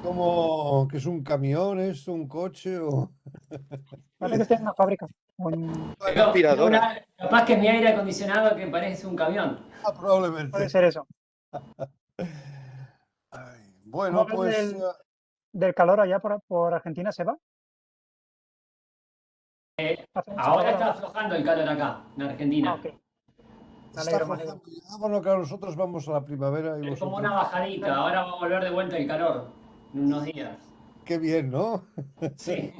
como que es un camión, es un coche o... Parece que estoy en una fábrica. o en- Una Bueno, aspiradora. Capaz que es mi aire acondicionado que parece un camión. Puede probablemente. ser eso. Ay, ¿Cómo bueno, ves pues del calor allá por Argentina, Seba? ¿Hace mucho Ahora calor está ahora? aflojando el calor acá, en Ah, Argentina. ok. Me está alegro, me alegro. aflojando ya. Bueno, claro, nosotros vamos a la primavera y Es como una vosotros... bajadita, ahora va a volver de vuelta el calor en unos días. Qué bien, ¿no? Sí,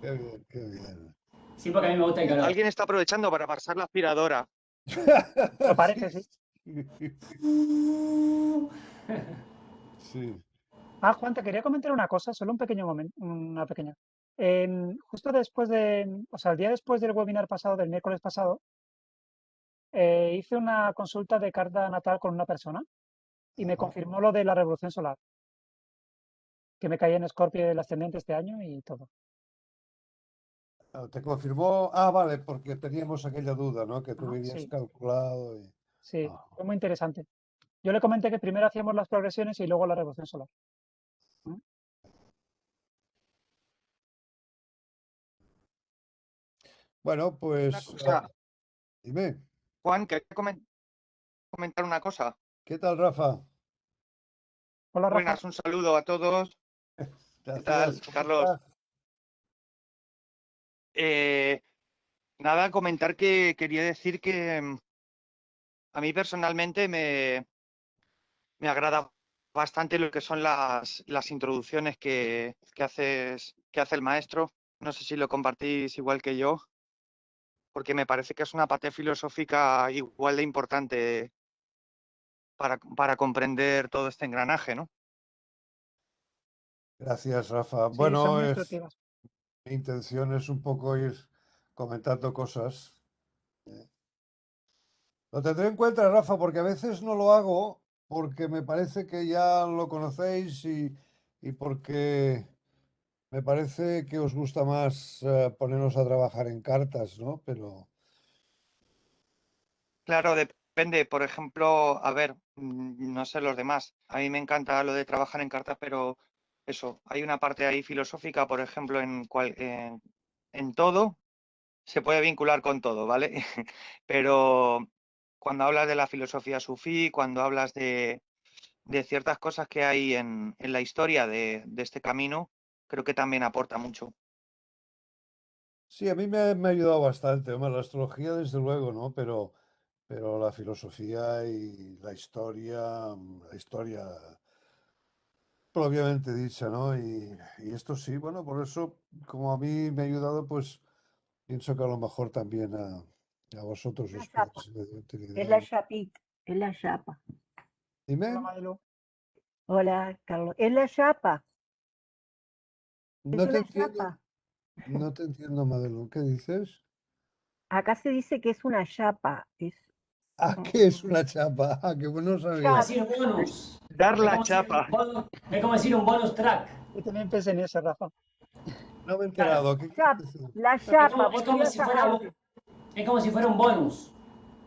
Qué bien, qué bien. sí, porque a mí me gusta el calor. Alguien está aprovechando para pasar la aspiradora. Lo Sí, parece, sí. sí. Ah, Juan, te quería comentar una cosa, solo un pequeño momento, una pequeña. Justo después o sea, el día después del webinar pasado, del miércoles pasado, hice una consulta de carta natal con una persona y me Ajá. confirmó lo de la revolución solar, que me caía en Escorpio el ascendente este año y todo. Te confirmó, ah, vale, porque teníamos aquella duda, ¿no? Que tú Ajá, habías sí, calculado y... sí, Ah, fue muy interesante. Yo le comenté que primero hacíamos las progresiones y luego la revolución solar. ¿Mm? bueno, Una pues cosa, dime, Juan, quería comentar una cosa. ¿qué tal, Rafa? Hola, Rafa. Buenas, un saludo a todos. ¿Qué tal, Gracias, ¿cómo Carlos? estás? Eh, nada, comentar que quería decir que a mí personalmente me agrada bastante lo que son las introducciones que hace el maestro. No sé si lo compartís igual que yo, porque me parece que es una parte filosófica igual de importante para comprender todo este engranaje, ¿no? Gracias, Rafa. Sí, son Bueno, muy instructivas. mi intención es un poco ir comentando cosas. Lo tendré en cuenta, Rafa, porque a veces no lo hago porque me parece que ya lo conocéis y porque me parece que os gusta más ponernos a trabajar en cartas, ¿no? Pero Claro, depende. Por ejemplo, a ver, no sé los demás. A mí me encanta lo de trabajar en cartas, pero eso, hay una parte ahí filosófica, por ejemplo, en todo, se puede vincular con todo, ¿vale? Pero cuando hablas de la filosofía sufí, cuando hablas de ciertas cosas que hay en la historia de este camino, creo que también aporta mucho. sí, a mí me ha ayudado bastante. Hombre, la astrología, desde luego, ¿no? Pero la filosofía y la historia propiamente dicha, ¿no? Y esto sí, bueno, por eso, como a mí me ha ayudado, pues pienso que a lo mejor también a vosotros La os puede chapa, ser de es utilidad. la chapita, es la chapa. Hola, Dime, Madilu. Hola, Carlos. Es la chapa, es no te una entiendo, chapa. no te entiendo, Madelo, ¿qué dices? Acá se dice que es una chapa, es Ah, ¿qué es una chapa? Ah, que bueno, no Como sabía. chapa. decir bonus. Dar la chapa. Es como decir un bonus track. Yo también pensé en eso, Rafa. No me he Claro. enterado. ¿Qué quieres Chapa, decir? la Es chapa, como, es porque como ibas si fuera antes, es como si fuera un bonus.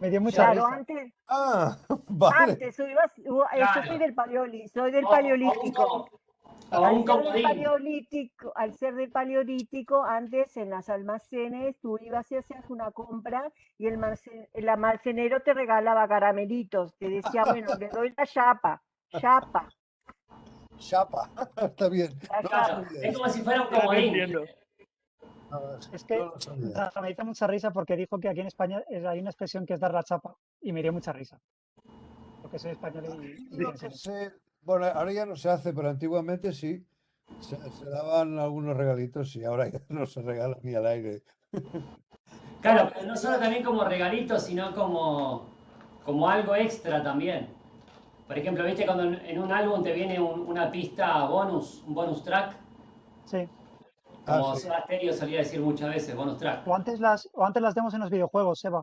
Me dio mucha claro, risa. antes, Ah, vale. antes, yo soy Claro. soy del O un, paleolítico. o un comodín. Al ser del paleolítico, antes en los almacenes tú ibas y hacías una compra y el almacenero te regalaba caramelitos. Te decía, bueno, le doy la chapa, chapa, Chapa. Está bien. la No lo chapa. Claro. sabía Es como esto. si fuera un Ya te comodín. entiendo. No, Es no que lo sabía. Rafa me hizo mucha risa porque dijo que aquí en España hay una expresión que es dar la chapa y me dio mucha risa. Porque soy español y Lo pienso que en eso. sé, bueno, ahora ya no se hace, pero antiguamente sí. Se daban algunos regalitos y ahora ya no se regalan ni al aire. No, Claro, pero no solo también como regalito, sino como algo extra también. Por ejemplo, ¿viste cuando en un álbum te viene una pista bonus, un bonus track? Sí. ah, Como sí. Soda Stereo solía decir muchas veces, bonus track. O antes las demos en los videojuegos, Seba.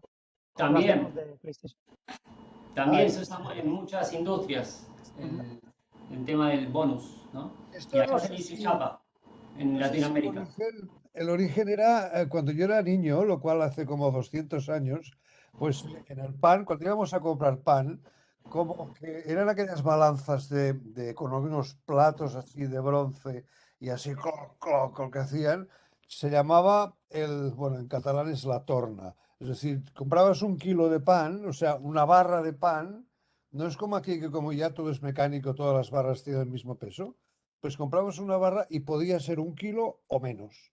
Las demos También, de PlayStation. Ah, también se usa en muchas industrias Ujú. el tema del bonus, ¿no? Y esto acá no se sé dice si, chapa, en no sé si Latinoamérica. el origen era cuando yo era niño, lo cual hace como 200 años, pues en el pan, cuando íbamos a comprar pan, como que eran aquellas balanzas con unos platos así de bronce y así cloc, cloc, cloc, que hacían, se llamaba bueno, en catalán es la torna. Es decir, comprabas un kilo de pan, o sea, una barra de pan, no es como aquí que como ya todo es mecánico, todas las barras tienen el mismo peso, pues comprabas una barra y podía ser un kilo o menos.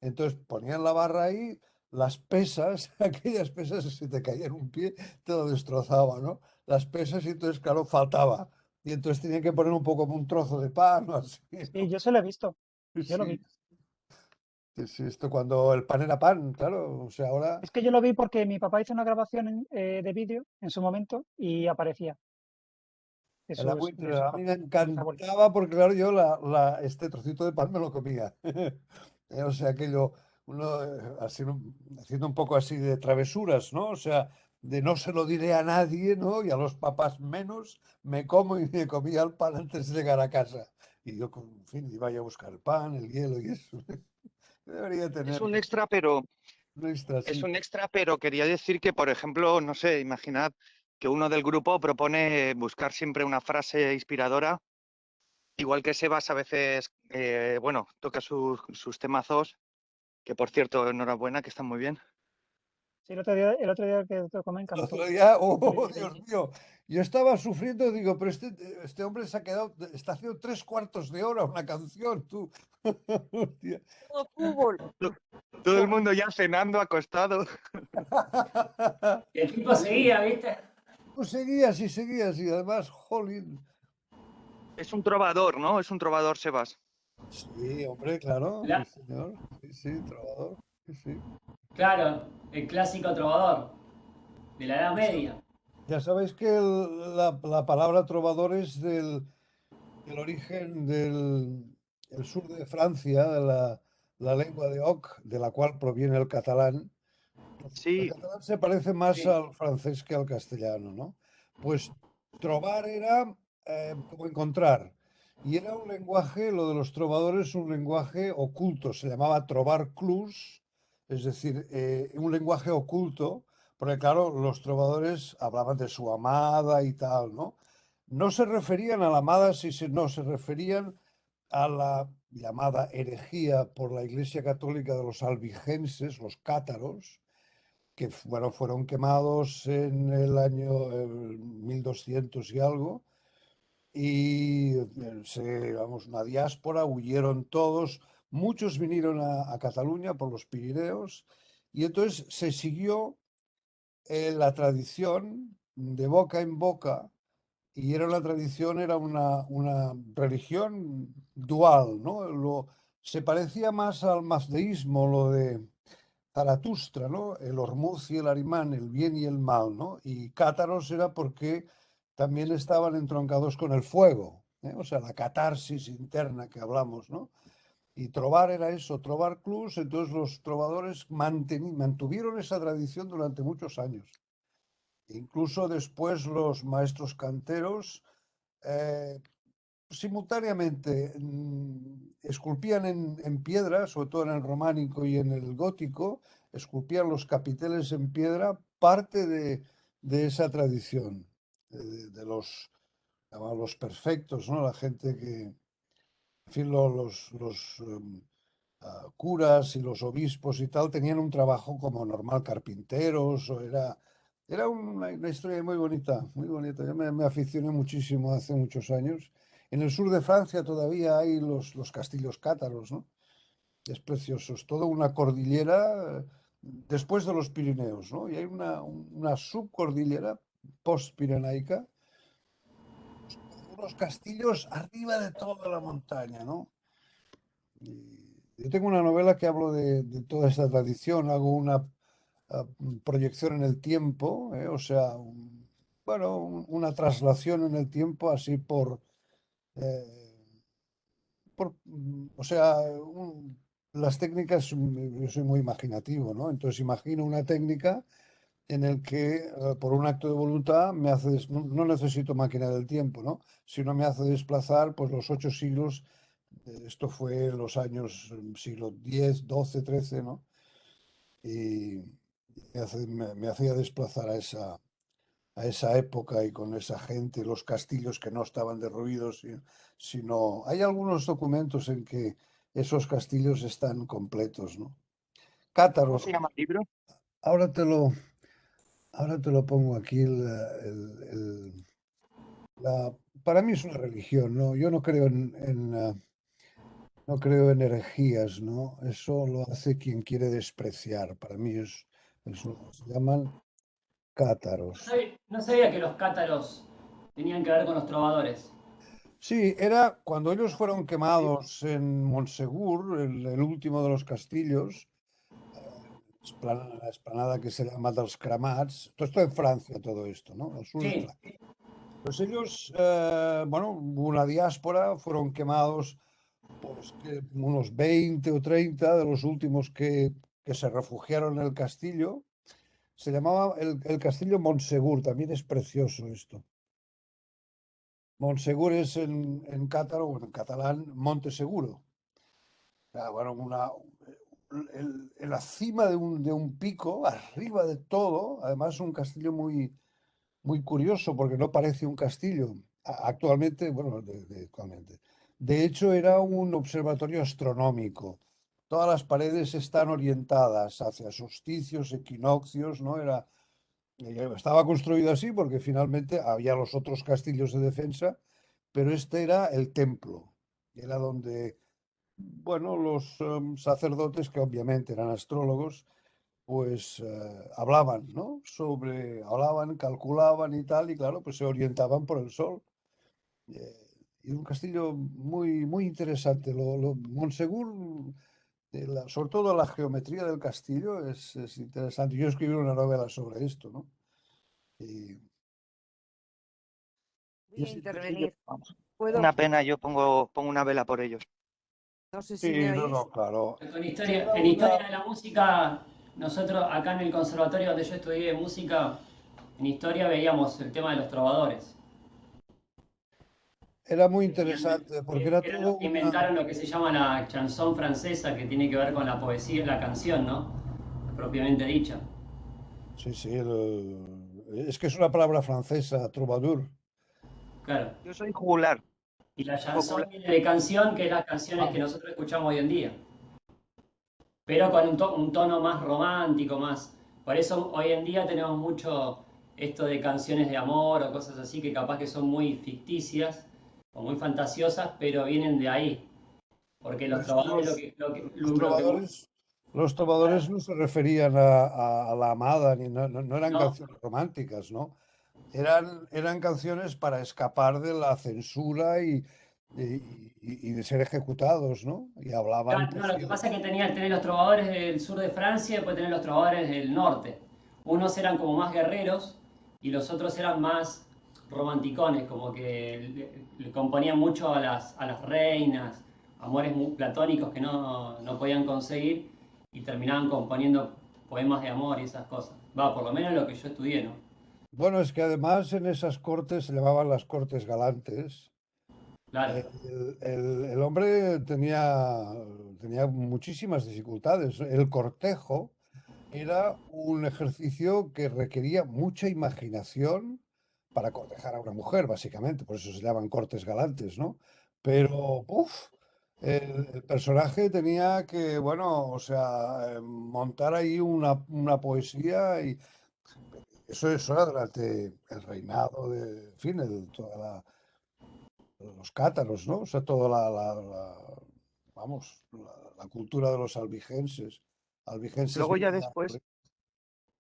Entonces ponían la barra ahí, las pesas, aquellas pesas, si te caían un pie, te lo destrozaba, ¿no? Las pesas y entonces, claro, faltaba. Y entonces tenía que poner un poco un trozo de pan o así, Sí, ¿no? yo se lo he visto, yo lo Sí, vi. sí, sí, esto cuando el pan era pan, claro, o sea, ahora Es que yo lo vi porque mi papá hizo una grabación de vídeo en su momento y aparecía el agua, de sus a mí me abuelos. encantaba porque, claro, yo este trocito de pan me lo comía. O sea, aquello, uno así, haciendo un poco así de travesuras, ¿no? O sea, de no se lo diré a nadie, ¿no? Y a los papás menos, me como y me comía el pan antes de llegar a casa. Y yo, en fin, iba a buscar el pan, el hielo y eso. Debería Es tener un extra, pero una extra es así. un extra, pero quería decir que, por ejemplo, no sé, imaginad que uno del grupo propone buscar siempre una frase inspiradora, igual que Sebas a veces, bueno, toca sus temazos, que por cierto, enhorabuena, que están muy bien. Sí, el otro día que tocó me El encantó. otro día, Muy oh, Dios diferente. mío, yo estaba sufriendo, digo, pero este hombre se ha quedado, está haciendo 3 cuartos de hora una canción, tú. Hostia. Todo fútbol. Todo el mundo ya cenando, acostado. El tipo seguía, ¿viste? Pues seguías, y además, jolín. Es un trovador, ¿no? Es un trovador, Sebas. Sí, hombre, claro, sí, La- señor. Sí, sí, trovador. Sí, sí. claro, el clásico trovador de la Edad Ya sab- Media. ya sabéis que la palabra trovador es del origen del sur de Francia, de la lengua de Oc, de la cual proviene el catalán. El Sí, catalán se parece más Sí, al francés que al castellano, ¿no? Pues trobar era como encontrar. Y era un lenguaje, lo de los trovadores, un lenguaje oculto. Se llamaba trobar clus, es decir, un lenguaje oculto, porque claro, los trovadores hablaban de su amada y tal, ¿no? No se referían a la amada, no, se referían a la llamada herejía por la Iglesia Católica de los albigenses, los cátaros, que bueno, fueron quemados en el año 1200 y algo, y vamos, una diáspora, huyeron todos, muchos vinieron a Cataluña por los Pirineos, y entonces se siguió la tradición de boca en boca, y era la tradición, era una religión dual, ¿no? Se parecía más al mazdeísmo, lo de Zaratustra, ¿no? El Ormuz y el Arimán, el bien y el mal, ¿no? Y cátaros era porque también estaban entroncados con el fuego, ¿eh? O sea, la catarsis interna que hablamos, ¿no? Y trobar era eso, trobar clubs, entonces los trovadores mantuvieron esa tradición durante muchos años. Incluso después los maestros canteros eh, simultáneamente esculpían en piedra, sobre todo en el románico y en el gótico, esculpían los capiteles en piedra, parte de esa tradición, de llamaban los perfectos, ¿no? La gente que, en fin, curas y los obispos y tal tenían un trabajo como normal, carpinteros, era una historia muy bonita, muy bonita. Yo me aficioné muchísimo hace muchos años. En el sur de Francia todavía hay los castillos cátaros, ¿no? Es precioso, es toda una cordillera después de los Pirineos, ¿no? Y hay una subcordillera postpirenaica, unos castillos arriba de toda la montaña, ¿no? Yo tengo una novela que hablo de toda esta tradición, hago una proyección en el tiempo, o sea, bueno, una traslación en el tiempo así eh, o sea, las técnicas, yo soy muy imaginativo, ¿no? Entonces imagino una técnica en el que por un acto de voluntad no necesito máquina del tiempo, ¿no? Sino me hace desplazar pues los 8 siglos. Esto fue en los años siglo X, XII, XIII, ¿no? Y me hacía desplazar a esa época y con esa gente, los castillos que no estaban derruidos, sino hay algunos documentos en que esos castillos están completos, ¿no? ¿Cómo Cátaros, se llama el libro? ahora te lo, ahora te lo pongo aquí. La- para mí es una religión, ¿no? Yo no creo no creo en herejías, ¿no? Eso lo hace quien quiere despreciar. Para mí se llaman cátaros. No sabía que los cátaros tenían que ver con los trovadores. Sí, era cuando ellos fueron quemados en Montsegur, el último de los castillos, la explanada que se llama dels Cremats. Todo esto en Francia, todo esto, ¿no? Al sur de Sí, Francia. Pues ellos, bueno, hubo una diáspora, fueron quemados, pues unos 20 o 30 de los últimos que se refugiaron en el castillo. Se llamaba el castillo Montsegur, también es precioso esto. Montsegur es en cátaro, o en catalán, Monte Seguro. Bueno, en la cima de un pico, arriba de todo, además un castillo muy curioso porque no parece un castillo. Actualmente, bueno, actualmente. De hecho, era un observatorio astronómico. Todas las paredes están orientadas hacia solsticios, equinoccios, ¿no? Estaba construido así porque finalmente había los otros castillos de defensa, pero este era el templo. Era donde, bueno, los sacerdotes, que obviamente eran astrólogos, pues hablaban, ¿no? Hablaban, calculaban y tal, y claro, pues se orientaban por el sol. Y un castillo muy interesante. Monsegur, sobre todo la geometría del castillo es interesante. Yo escribí una novela sobre esto, ¿no? Y, y Voy a es Sí, yo, intervenir. vamos. ¿Puedo? Una pena, yo pongo una vela por ellos. No sé si me sí, no, oís. no, claro. Sí, era En historia una, de la música, nosotros acá en el conservatorio donde yo estudié música, en historia veíamos el tema de los trovadores, era muy que tenían, interesante porque era que eran todo los que una... inventaron lo que se llama la chanson francesa, que tiene que ver con la poesía, la canción, ¿no? Propiamente dicha. Sí, sí, es que es una palabra francesa, troubadour. Claro. Yo soy juglar. Y la chanson Popular. viene de canción, que es las canciones Ah, que nosotros escuchamos hoy en día, pero con un tono más romántico, más. Por eso hoy en día tenemos mucho esto de canciones de amor o cosas así que capaz que son muy ficticias o muy fantasiosas, pero vienen de ahí. Porque pero los es que trovadores los lo que los trovadores claro, no se referían a la amada, ni no eran no, canciones románticas, ¿no? Eran canciones para escapar de la censura y de ser ejecutados, ¿no? Y hablaban, claro, no, pues lo sí, que pasa es que tenés los trovadores del sur de Francia y después tenés los trovadores del norte. Unos eran como más guerreros y los otros eran más romanticones, como que le componían mucho a las reinas, amores muy platónicos que no podían conseguir y terminaban componiendo poemas de amor y esas cosas. Va, por lo menos lo que yo estudié, ¿no? bueno, es que además en esas cortes se llamaban las cortes galantes. Claro. El hombre tenía muchísimas dificultades. El cortejo era un ejercicio que requería mucha imaginación para cortejar a una mujer, básicamente, por eso se llaman cortes galantes, ¿no? Pero, uf, el personaje tenía que, bueno, o sea, montar ahí una poesía y eso era durante el reinado de, en fin, los cátaros, ¿no? O sea, toda vamos, la cultura de los albigenses. Albigenses Luego ya viene ya después,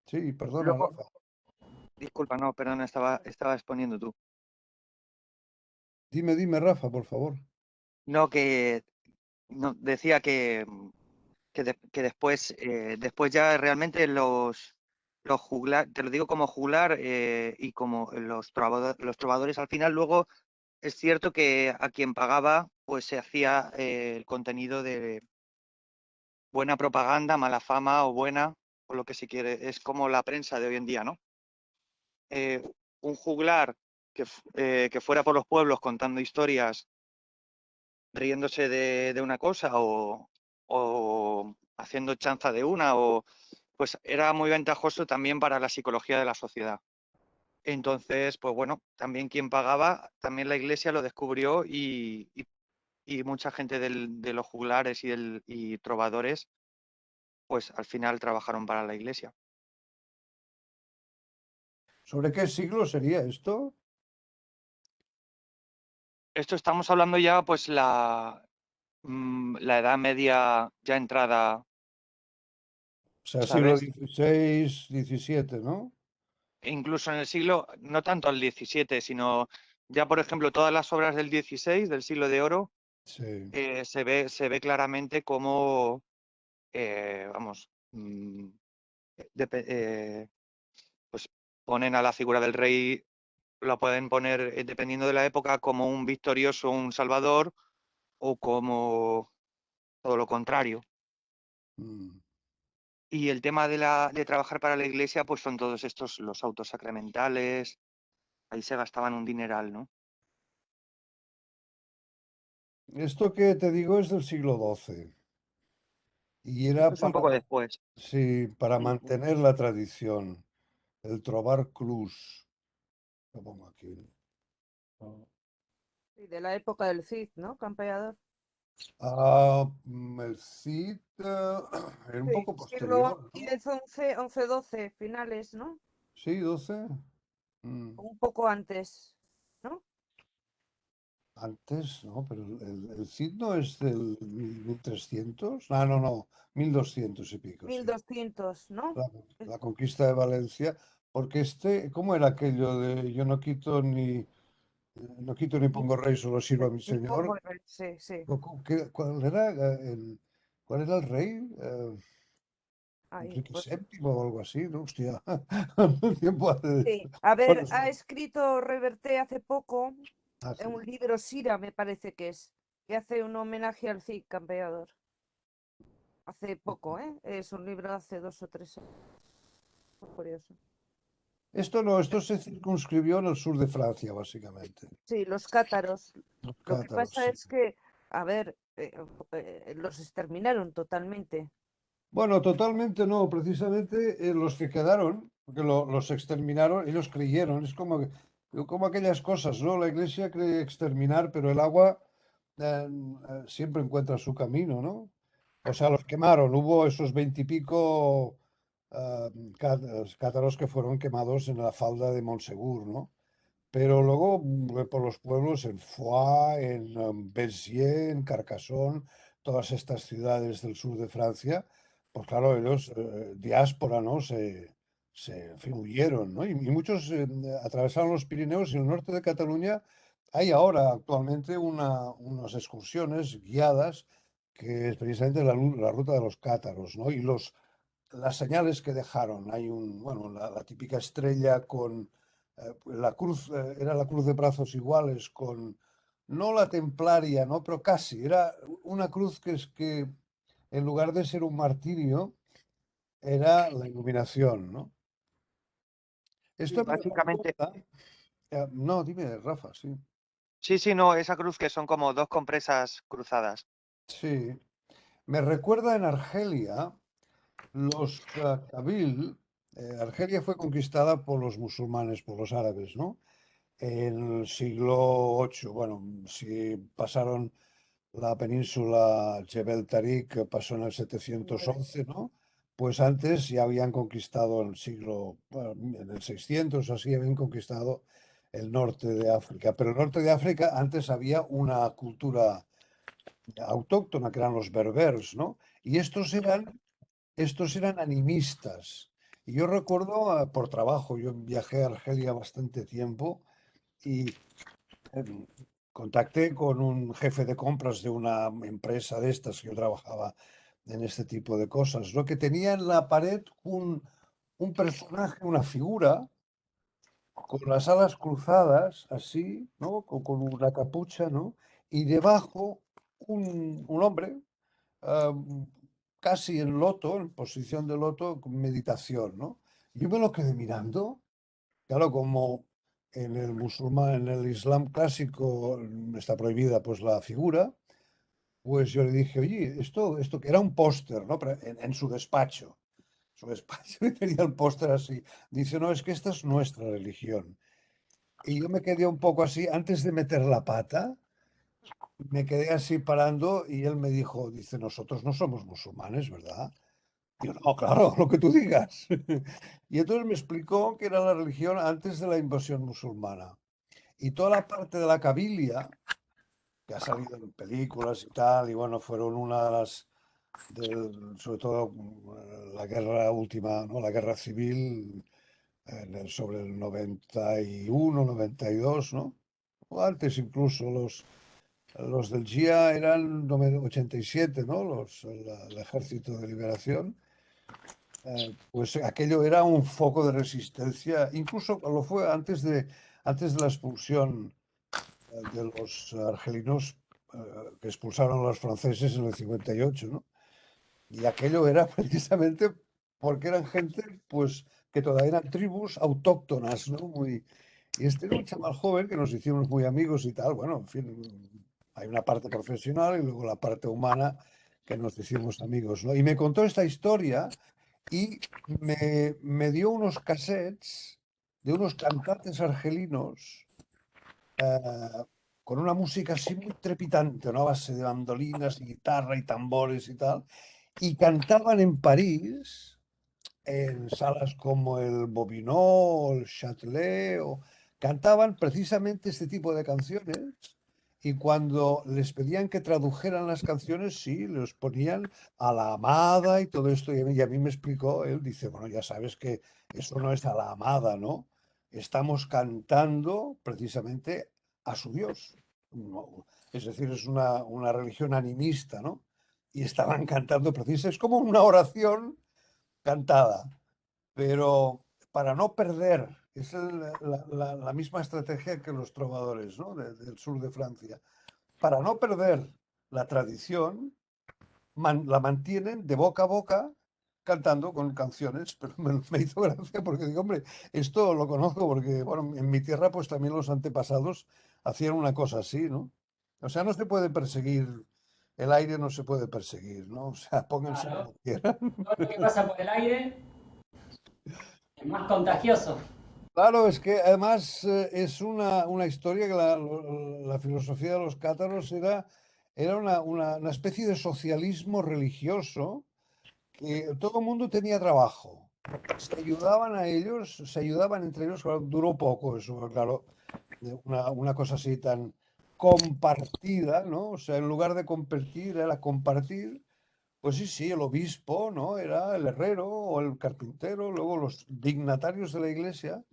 Sí, perdona, luego, Rafa. disculpa, no, perdona, estaba exponiendo tú. Dime, Rafa, por favor. No, que no, decía que después, después ya realmente los juglar, te lo digo como juglar y como los trovadores al final luego es cierto que a quien pagaba pues se hacía el contenido de buena propaganda, mala fama o buena, o lo que se quiere, es como la prensa de hoy en día, ¿no? Eh, un juglar que fuera por los pueblos contando historias, riéndose de una cosa o haciendo chanza de una, o pues era muy ventajoso también para la psicología de la sociedad. Entonces, pues bueno, también quien pagaba, también la iglesia lo descubrió y mucha gente de los juglares y trovadores, pues al final trabajaron para la iglesia. ¿Sobre qué siglo sería esto? Esto estamos hablando ya, pues la Edad Media ya entrada, O sea, siglo ¿sabes? XVI, XVII, ¿no? Incluso en el siglo, no tanto al XVII, sino ya, por ejemplo, todas las obras del XVI, del siglo de oro, Sí. se ve claramente cómo, vamos, pues ponen a la figura del rey, la pueden poner, dependiendo de la época, como un victorioso, un salvador, o como todo lo contrario. Mm. Y el tema de trabajar para la iglesia, pues son todos estos, los autos sacramentales, ahí se gastaban un dineral, ¿no? Esto que te digo es del siglo XII y era Es un poco después. sí, para Mm. mantener la tradición, el trobar clus. Lo pongo aquí. ¿No? Sí, de la época del Cid, ¿no? Campeador. El Cid era un Sí, poco siglo posterior, ¿no? 10, 11, 11, 12, finales, ¿no? Sí, 12. Mm. O un poco antes, ¿no? Antes, ¿no? Pero el Cid no es del 1300. Ah, no, no, 1200 y pico, sí. 1200, ¿no? La, la conquista de Valencia, porque ¿cómo era aquello de yo no quito ni pongo rey, solo sirvo a mi Y pongo señor? sí, sí. ¿Cuál era cuál era el rey? Ahí, Enrique pues. VII o algo así, ¿no? Hostia, ¿cuánto tiempo hace de Sí. esto? A Bueno, ver, sí. ha escrito Reverté hace poco Ah, sí. un libro, Sira, me parece que hace un homenaje al Cid Campeador. Hace poco, ¿eh? Es un libro de hace 2 o 3 años. Muy curioso. Esto se circunscribió en el sur de Francia, básicamente. Sí, los cátaros. Los Lo que cátaros, pasa sí. es que, a ver, los exterminaron totalmente. Bueno, totalmente no, precisamente los que quedaron, porque los exterminaron, ellos creyeron, es como aquellas cosas, ¿no? La iglesia cree exterminar, pero el agua siempre encuentra su camino, ¿no? O sea, los quemaron, hubo esos 20 y pico cátaros que fueron quemados en la falda de Montsegur, ¿no? Pero luego por los pueblos en Foix, en Béziers, en Carcassonne, todas estas ciudades del sur de Francia, pues claro, ellos, diáspora, ¿no? En fin, huyeron, ¿no? Y muchos atravesaron los Pirineos y en el norte de Cataluña hay ahora actualmente unas excursiones guiadas que es precisamente la ruta de los cátaros, ¿no? Y las señales que dejaron. Hay bueno, la típica estrella con la cruz, era la cruz de brazos iguales con, no la templaria, ¿no? Pero casi, era una cruz que es que en lugar de ser un martirio, era la iluminación, ¿no? Sí, Esto me básicamente, recuerda, no, dime, Rafa, sí. sí, sí, no, esa cruz que son como dos compresas cruzadas. Sí, me recuerda en Argelia, los Kabil, Argelia fue conquistada por los musulmanes, por los árabes, ¿no? En el siglo VIII, bueno, si pasaron la península Jebel Tariq, pasó en el 711, ¿no? Pues antes ya habían conquistado en el siglo, bueno, en el 600 o así, habían conquistado el norte de África. Pero el norte de África antes había una cultura autóctona, que eran los berbers, ¿no? Y estos eran animistas. Y yo recuerdo, por trabajo, yo viajé a Argelia bastante tiempo y em, contacté con un jefe de compras de una empresa de estas que yo trabajaba en este tipo de cosas, lo que tenía en la pared un personaje, una figura, con las alas cruzadas, así, ¿no? Con una capucha, ¿no? Y debajo un hombre, am, casi en loto, en posición de loto, con meditación, ¿no? Yo me lo quedé mirando. Claro, como en el musulmán, en el Islam clásico está prohibida pues la figura, pues yo le dije, oye, esto que era un póster, ¿no? Pero en su despacho, su despacho y tenía el póster así. Dice, no, es que esta es nuestra religión. Y yo me quedé un poco así, antes de meter la pata, me quedé así parando y él me dijo, dice, nosotros no somos musulmanes, ¿verdad? Digo, no, claro, lo que tú digas. Y entonces me explicó que era la religión antes de la invasión musulmana. Y toda la parte de la cabilia, que ha salido en películas y tal, y bueno, fueron una de las, sobre todo la guerra última, ¿no? La guerra civil sobre el 91, 92, ¿no? O antes incluso, los del GIA eran 87, ¿no? El Ejército de Liberación. Pues aquello era un foco de resistencia, incluso lo fue antes de la expulsión de los argelinos que expulsaron a los franceses en el 58, ¿no? Y aquello era precisamente porque eran gente, pues, que todavía eran tribus autóctonas, ¿no? Y este era un chaval joven que nos hicimos muy amigos y tal. Bueno, en fin, hay una parte profesional y luego la parte humana que nos hicimos amigos, ¿no? Y me contó esta historia y me dio unos cassettes de unos cantantes argelinos eh, con una música así muy trepidante, ¿no? A base de mandolinas, guitarra y tambores y tal. Y cantaban en París, en salas como el Bobino, el Châtelet, cantaban precisamente este tipo de canciones. Y cuando les pedían que tradujeran las canciones, sí, les ponían a la amada y todo esto. Y a mí me explicó, él dice, bueno, ya sabes que eso no es a la amada, ¿no? Estamos cantando precisamente a su Dios. Es decir, es una religión animista, ¿no? Y estaban cantando precisamente, es como una oración cantada, pero para no perder, es la misma estrategia que los trovadores, ¿no? Del sur de Francia. Para no perder la tradición, la mantienen de boca a boca cantando con canciones, pero me hizo gracia porque digo, hombre, esto lo conozco porque, bueno, en mi tierra pues también los antepasados hacían una cosa así, ¿no? O sea, no se puede perseguir, el aire no se puede perseguir, ¿no? O sea, pónganse Claro, como quieran. todo lo que pasa por el aire es más contagioso. Claro, es que además es una historia que la filosofía de los cátaros era una especie de socialismo religioso que todo el mundo tenía trabajo. Se ayudaban a ellos, se ayudaban entre ellos, claro, duró poco eso, pero claro, una cosa así tan compartida, ¿no? O sea, en lugar de compartir, era compartir. Pues sí, sí, el obispo, ¿no? Era el herrero o el carpintero, luego los dignatarios de la iglesia.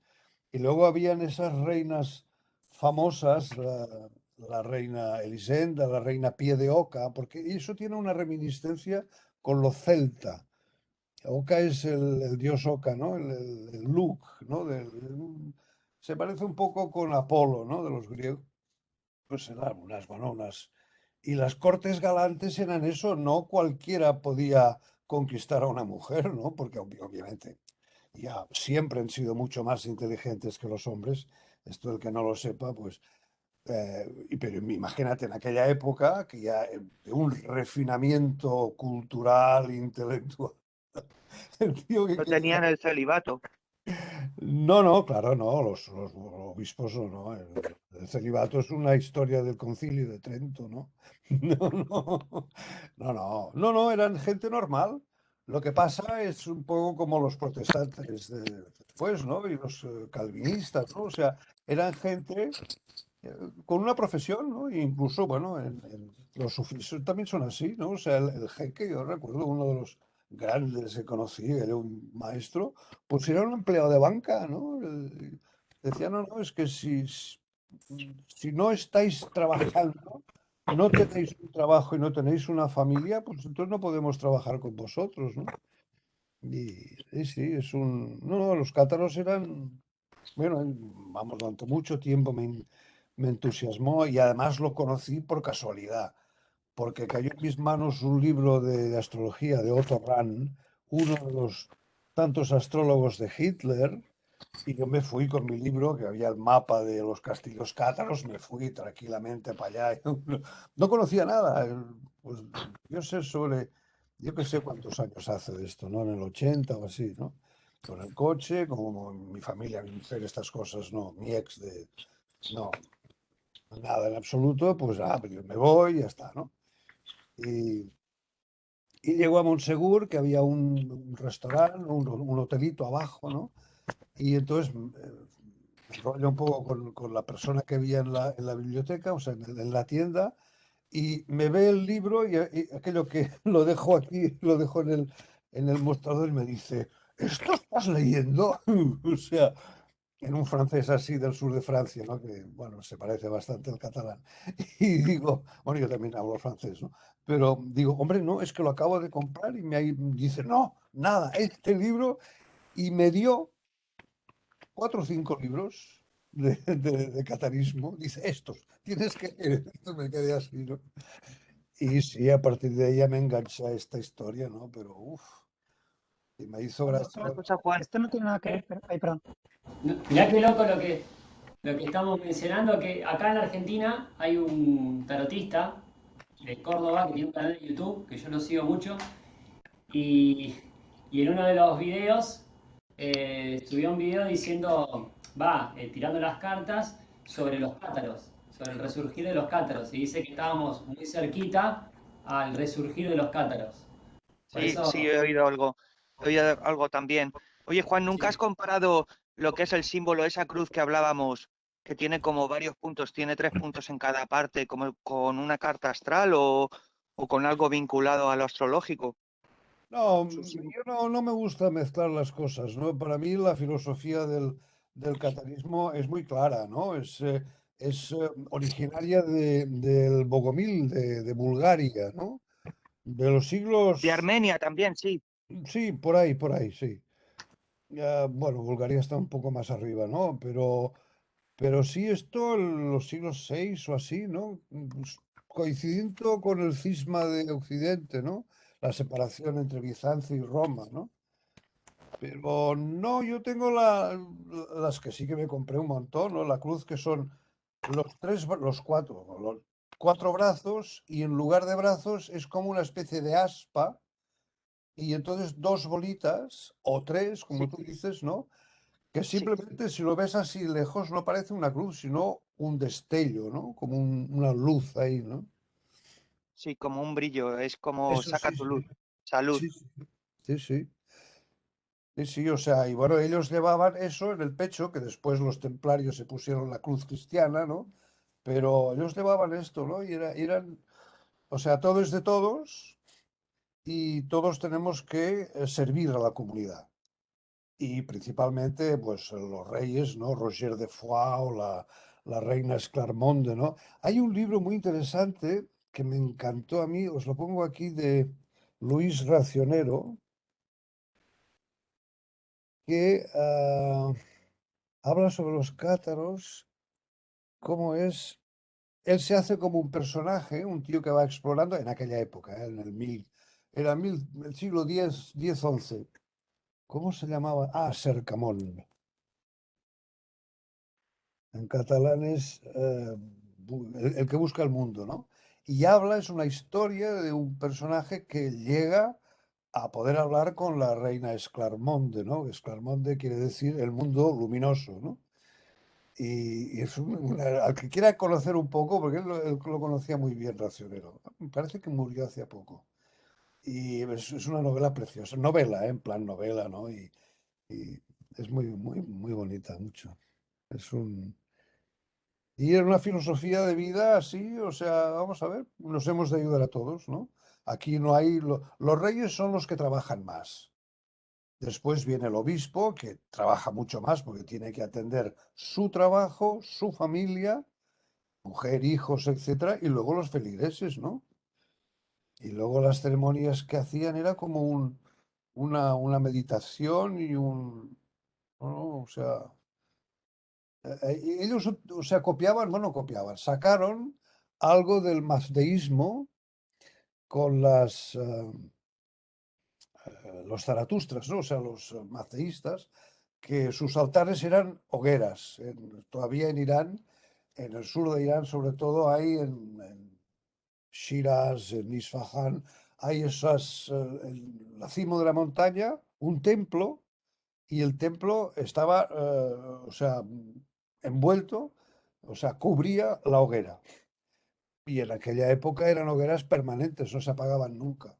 Y luego habían esas reinas famosas, la reina Elisenda, la reina Pie de Oca, porque eso tiene una reminiscencia con lo celta. Oca es el dios Oca, ¿no? El Luc, ¿no? Se parece un poco con Apolo, ¿no? De los griegos. Pues eran unas bononas. Y las cortes galantes eran eso, no cualquiera podía conquistar a una mujer, ¿no? Porque obviamente ya siempre han sido mucho más inteligentes que los hombres. Esto el que no lo sepa, pues, pero imagínate en aquella época que ya de un refinamiento cultural, intelectual, el tío que No quería... tenían el celibato. No, no, claro, no, los obispos no. El celibato es una historia del Concilio de Trento, ¿no? No, no, no, no, no, no, eran gente normal. Lo que pasa es un poco como los protestantes después, ¿no? Y los calvinistas, ¿no? O sea, eran gente con una profesión, ¿no? E incluso, bueno, los sufíes también son así, ¿no? O sea, el jeque, yo recuerdo uno de los grandes que conocí, era un maestro, pues era un empleado de banca, ¿no? Decía, no, no, es que si no estáis trabajando, no tenéis un trabajo y no tenéis una familia, pues entonces no podemos trabajar con vosotros, ¿no? Y sí, es un... No, no, los cátaros eran... Bueno, vamos, durante mucho tiempo me entusiasmó y además lo conocí por casualidad, porque cayó en mis manos un libro de astrología de Otto Rahn, uno de los tantos astrólogos de Hitler, y yo me fui con mi libro, que había el mapa de los castillos cátaros, me fui tranquilamente para allá. No conocía nada, pues yo sé sobre yo que sé cuántos años hace de esto, ¿no? En el 80 o así, ¿no? Con el coche, como mi familia, mi mujer, estas cosas, no, mi ex de, no, nada en absoluto, pues, pues yo me voy y ya está, ¿no? Y, y llego a Montsegur, que había un restaurante, un hotelito abajo, ¿no? Y entonces me enrollo un poco con la persona que había en la biblioteca, o sea, en la tienda, y me ve el libro y aquello que lo dejo aquí, lo dejo en el mostrador y me dice, ¿esto estás leyendo? O sea, en un francés así del sur de Francia, ¿no? Que, bueno, se parece bastante al catalán. Y digo, bueno, yo también hablo francés, ¿no? Pero digo, hombre, no, es que lo acabo de comprar y dice, no, nada, este libro, y me dio 4 o 5 libros de catarismo. Dice, estos, tienes que leer. Entonces me quedé así, ¿no? Y sí, a partir de ahí ya me enganché a esta historia, ¿no? Pero, uff, y me hizo Bueno, gracia. Una cosa, Juan. esto no tiene nada que ver, ay, perdón. Mirá qué loco lo que estamos mencionando, que acá en Argentina hay un tarotista de Córdoba que tiene un canal de YouTube, que yo lo sigo mucho, y, y en uno de los videos subió un video diciendo, tirando las cartas sobre los cátaros, sobre el resurgir de los cátaros, y dice que estábamos muy cerquita al resurgir de los cátaros. Por Sí, sí, eso, he oído algo también. Oye, Juan, ¿nunca has sí. comparado lo que es el símbolo, esa cruz que hablábamos, que tiene como varios puntos, tiene 3 puntos en cada parte, como con una carta astral o con algo vinculado a lo astrológico? No, Su sim- yo no me gusta mezclar las cosas, ¿no? Para mí la filosofía del catarismo es muy clara, ¿no? Es originaria del Bogomil, de Bulgaria, ¿no? De los De siglos, Armenia también, sí. sí, por ahí, sí. Bueno, Bulgaria está un poco más arriba, ¿no? Pero sí esto en los siglos 6 o así, ¿no? Pues, coincidiendo con el cisma de Occidente, ¿no? La separación entre Bizancio y Roma, ¿no? Pero no, yo tengo las que sí que me compré un montón, ¿no? La cruz que son los cuatro, ¿no? Los 4 brazos y en lugar de brazos es como una especie de aspa y entonces 2 bolitas o 3, como Sí, tú dices, ¿no? Que sí, simplemente si lo ves así lejos no parece una cruz, sino un destello, ¿no? Como una luz ahí, ¿no? sí, como un brillo, es como Eso saca sí, tu sí. luz, salud. Sí, sí, sí, sí. Sí, sí, o sea, y bueno, ellos llevaban eso en el pecho, que después los templarios se pusieron la cruz cristiana, ¿no? Pero ellos llevaban esto, ¿no? Y eran, o sea, todo es de todos y todos tenemos que servir a la comunidad. Y principalmente, pues, los reyes, ¿no? Roger de Foix o la reina Esclarmonde, ¿no? Hay un libro muy interesante que me encantó a mí, os lo pongo aquí, de Luis Racionero, que habla sobre los cátaros, cómo es. Él se hace como un personaje, un tío que va explorando en aquella época, en el siglo X, XI. ¿Cómo se llamaba? Ah, Cercamón. En catalán es el que busca el mundo, ¿no? Y habla, es una historia de un personaje que llega a poder hablar con la reina Esclarmonde, ¿no? Esclarmonde quiere decir el mundo luminoso, ¿no? Y es al que quiera conocer un poco, porque él lo conocía muy bien, Racionero. Me parece que murió hace poco. Y es una novela preciosa, novela, en plan novela, ¿no? Y es muy, muy, muy bonita, mucho. Es un... Y es una filosofía de vida así, o sea, vamos a ver, nos hemos de ayudar a todos, ¿no? Aquí no hay... los reyes son los que trabajan más. Después viene el obispo, que trabaja mucho más porque tiene que atender su trabajo, su familia, mujer, hijos, etcétera, y luego los feligreses, ¿no? Y luego las ceremonias que hacían era como una meditación y ¿no? O sea, ellos, o sea, copiaban, bueno, copiaban, sacaron algo del mazdeísmo con los zaratustras, ¿no? O sea, los mazdeístas, que sus altares eran hogueras. Todavía en Irán, en el sur de Irán, sobre todo, hay en Shiraz, en Isfahán, hay la cima de la montaña, un templo, y el templo estaba, o sea, envuelto, o sea, cubría la hoguera. Y en aquella época eran hogueras permanentes, no se apagaban nunca.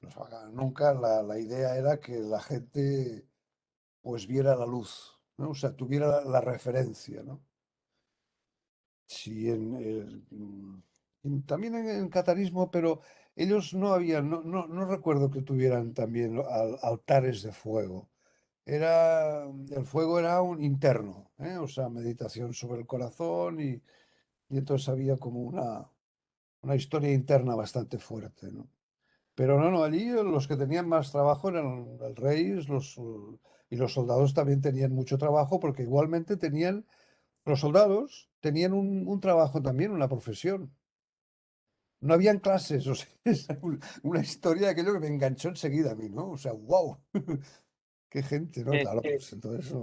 No se apagaban nunca. La idea era que la gente pues viera la luz, ¿no? O sea, tuviera la referencia, ¿no? Sí, también en catarismo, pero ellos no habían, no recuerdo que tuvieran también altares de fuego. El fuego era un interno, ¿eh? O sea, meditación sobre el corazón y entonces había como una historia interna bastante fuerte, ¿no? Pero no, allí los que tenían más trabajo eran el rey, y los soldados también tenían mucho trabajo porque igualmente los soldados tenían un trabajo también, una profesión. No habían clases, o sea, es una historia de aquello que me enganchó enseguida a mí, ¿no? O sea, wow, qué gente, ¿no? Eh, Claro, pues entonces,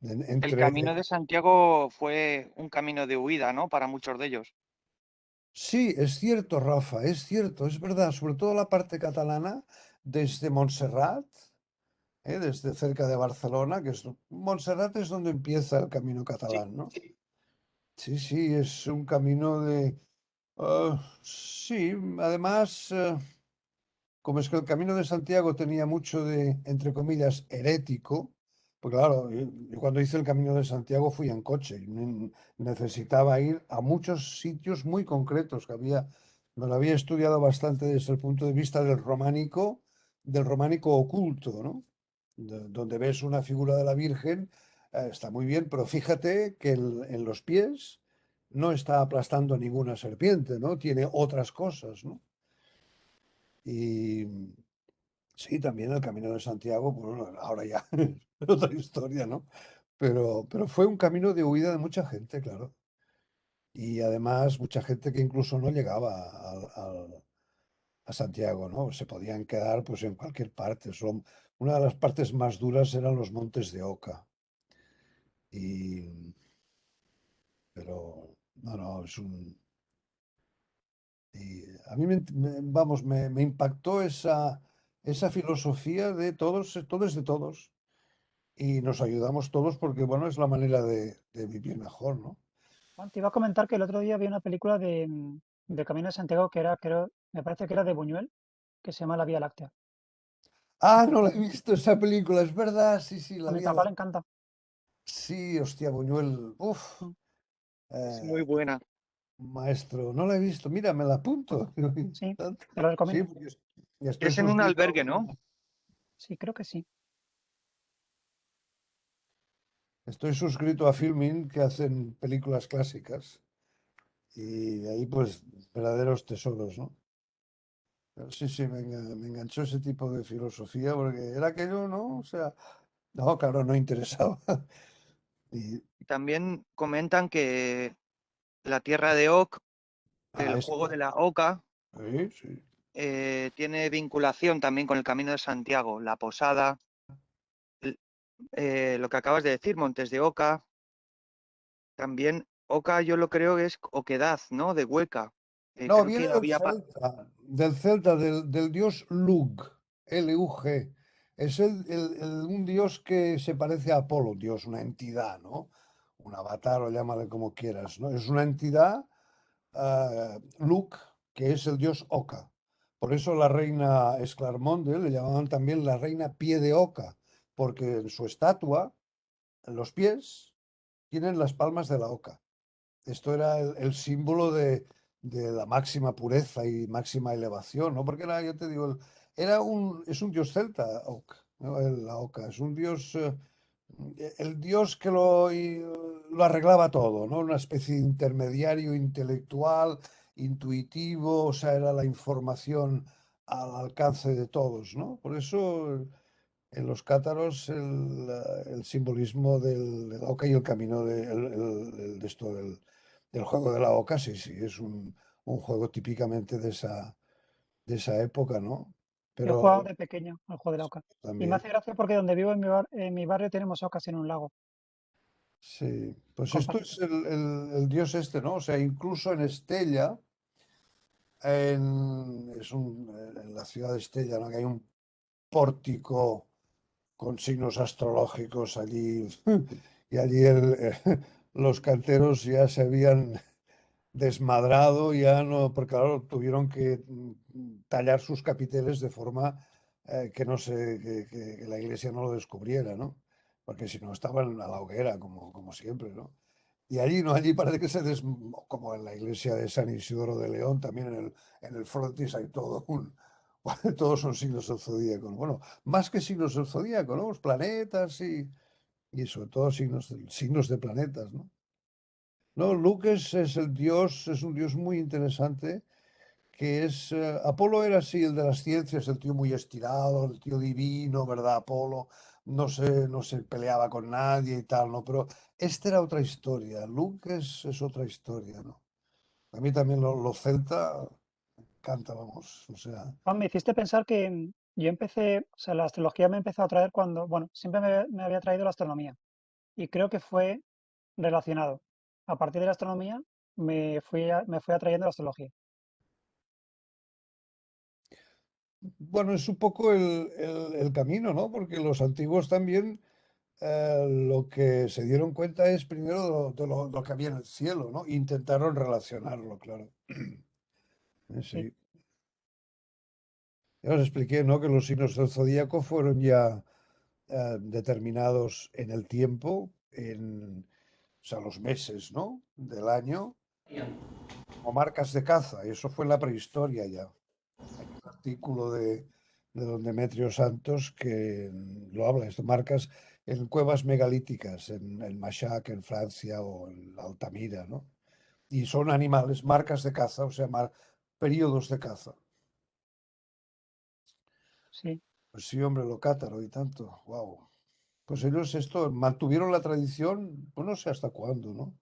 El entre... Camino de Santiago fue un camino de huida, ¿no? Para muchos de ellos. Sí, es cierto, Rafa, es cierto, es verdad, sobre todo la parte catalana, desde Montserrat, desde cerca de Barcelona, Montserrat es donde empieza el camino Sí, catalán, ¿no? Sí, sí, es un camino sí, además, como es que el Camino de Santiago tenía mucho de, entre comillas, herético, pues claro, yo cuando hice el Camino de Santiago fui en coche y necesitaba ir a muchos sitios muy concretos me lo había estudiado bastante desde el punto de vista del románico oculto, ¿no? Donde ves una figura de la Virgen, está muy bien, pero fíjate que en los pies no está aplastando ninguna serpiente, ¿no? Tiene otras cosas, ¿no? Y sí, también el Camino de Santiago, pues, bueno, ahora ya es otra historia, ¿no? Pero fue un camino de huida de mucha gente, claro. Y además mucha gente que incluso no llegaba a Santiago, ¿no? Se podían quedar pues en cualquier parte. Una de las partes más duras eran los montes de Oca. Y, pero, no, y a mí, vamos, me impactó esa filosofía de todos es de todos. Y nos ayudamos todos porque, bueno, es la manera de vivir mejor, ¿no? Juan, te iba a comentar que el otro día vi una película de Camino de Santiago que era, creo, me parece que era de Buñuel, que se llama La Vía Láctea. Ah, no la he visto esa película, es verdad, sí, sí, A la mi vi a papá le encanta. Sí, hostia, Buñuel, Mm, es muy eh, buena. maestro, no la he visto, mira, me la apunto. sí, te lo Sí, recomiendo. porque ya estoy Es en un suscrito albergue, ¿no? Sí, creo que sí. estoy suscrito a Filmin, que hacen películas clásicas, y ahí pues verdaderos tesoros, ¿no? Pero sí, sí, me enganchó ese tipo de filosofía porque era aquello, ¿no? O sea, no, claro, no interesaba. Y, Y también comentan que la tierra de Oc, el juego esta, de la Oca, sí, sí. tiene vinculación también con el Camino de Santiago. La Posada, l- lo que acabas de decir, Montes de Oca. También Oca yo lo creo que es Oquedad, ¿no? De Hueca. No, Creo viene que había... del celta, del dios Lug, Lug. Es un dios que se parece a Apolo, dios, una entidad, ¿no? Un avatar o llámale como quieras, ¿no? Es una entidad, Lug, que es el dios Oca. Por eso la reina Esclarmonde le llamaban también la reina pie de Oca, porque en su estatua, en los pies, tienen las palmas de la oca. Esto era el símbolo de la máxima pureza y máxima elevación, ¿no? Porque era, yo te digo, es un dios celta, Oc, ¿no? La Oca, es un dios, el dios que lo arreglaba todo, ¿no? Una especie de intermediario intelectual, intuitivo, o sea, era la información al alcance de todos, ¿no? Por eso en los cátaros el simbolismo de la oca y el camino de esto del juego de la oca, sí, sí, es un juego típicamente de esa época, ¿no? Yo he jugado Pero de pequeño al juego de la oca. Y me también, hace gracia porque donde vivo en mi barrio tenemos ocas en un lago. sí, pues Con esto es patitos. el dios este, ¿no? O sea, incluso en Estella en la ciudad de Estella, ¿no? Que hay un pórtico con signos astrológicos allí, y allí los canteros ya se habían desmadrado, ya no, porque claro, tuvieron que tallar sus capiteles de forma que no se, que la iglesia no lo descubriera, ¿no? Porque si no estaban a la hoguera, como siempre, ¿no? Y allí no, allí parece que como en la iglesia de San Isidoro de León, también en el frontis hay todo todos son signos del zodíaco. Bueno, más que signos del zodíaco, ¿no? Los planetas y sobre todo signos de planetas, ¿no? No, Luke es el dios, es un dios muy interesante, que es, Apolo era así, el de las ciencias, el tío muy estirado, el tío divino, ¿verdad? Apolo no se peleaba con nadie y tal, ¿no? Pero esta era otra historia, Luke es otra historia, ¿no? A mí también lo celta canta, vamos, o sea, Juan, me hiciste pensar que yo empecé, o sea, la astrología me empezó a atraer cuando, bueno, siempre me había traído la astronomía y creo que fue relacionado. A partir de la astronomía me fui atrayendo la astrología. bueno, es un poco el camino, ¿no? Porque los antiguos también lo que se dieron cuenta es primero de lo que había en el cielo, ¿no? Intentaron relacionarlo, claro. Sí, Sí. Ya os expliqué, ¿no? Que los signos del zodíaco fueron ya determinados en el tiempo, o sea, los meses, ¿no? Del año, como marcas de caza. Y eso fue en la prehistoria ya. Hay un artículo de don Demetrio Santos que lo habla, esto, marcas en cuevas megalíticas, en Machac, en Francia, o en Altamira, ¿no? Y son animales, marcas de caza, o sea, periodos de caza. sí. Pues sí, hombre, lo cátaro y tanto, wow. Pues ellos esto mantuvieron la tradición, pues no sé hasta cuándo, ¿no?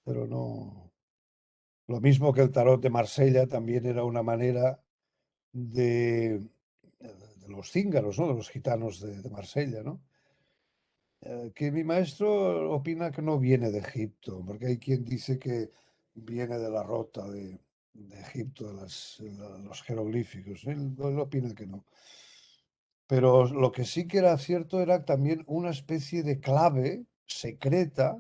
Pero no. Lo mismo que el tarot de Marsella también era una manera de los cíngaros, ¿no? De los gitanos de Marsella, ¿no? Que mi maestro opina que no viene de Egipto, porque hay quien dice que viene de la rota de Egipto, los jeroglíficos. Él opina que no. Pero lo que sí que era cierto era también una especie de clave secreta,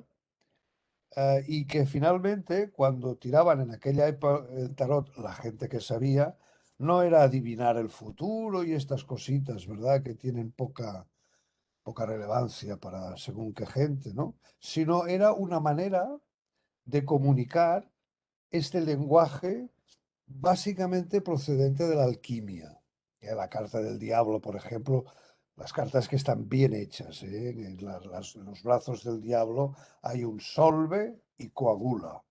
y que finalmente cuando tiraban en aquella época el tarot, la gente que sabía, no era adivinar el futuro y estas cositas, ¿verdad? Que tienen poca relevancia para según qué gente, ¿no? Sino era una manera de comunicar este lenguaje básicamente procedente de la alquimia. La carta del diablo, por ejemplo, las cartas que están bien hechas, ¿eh? En los brazos del diablo hay un solve y coagula.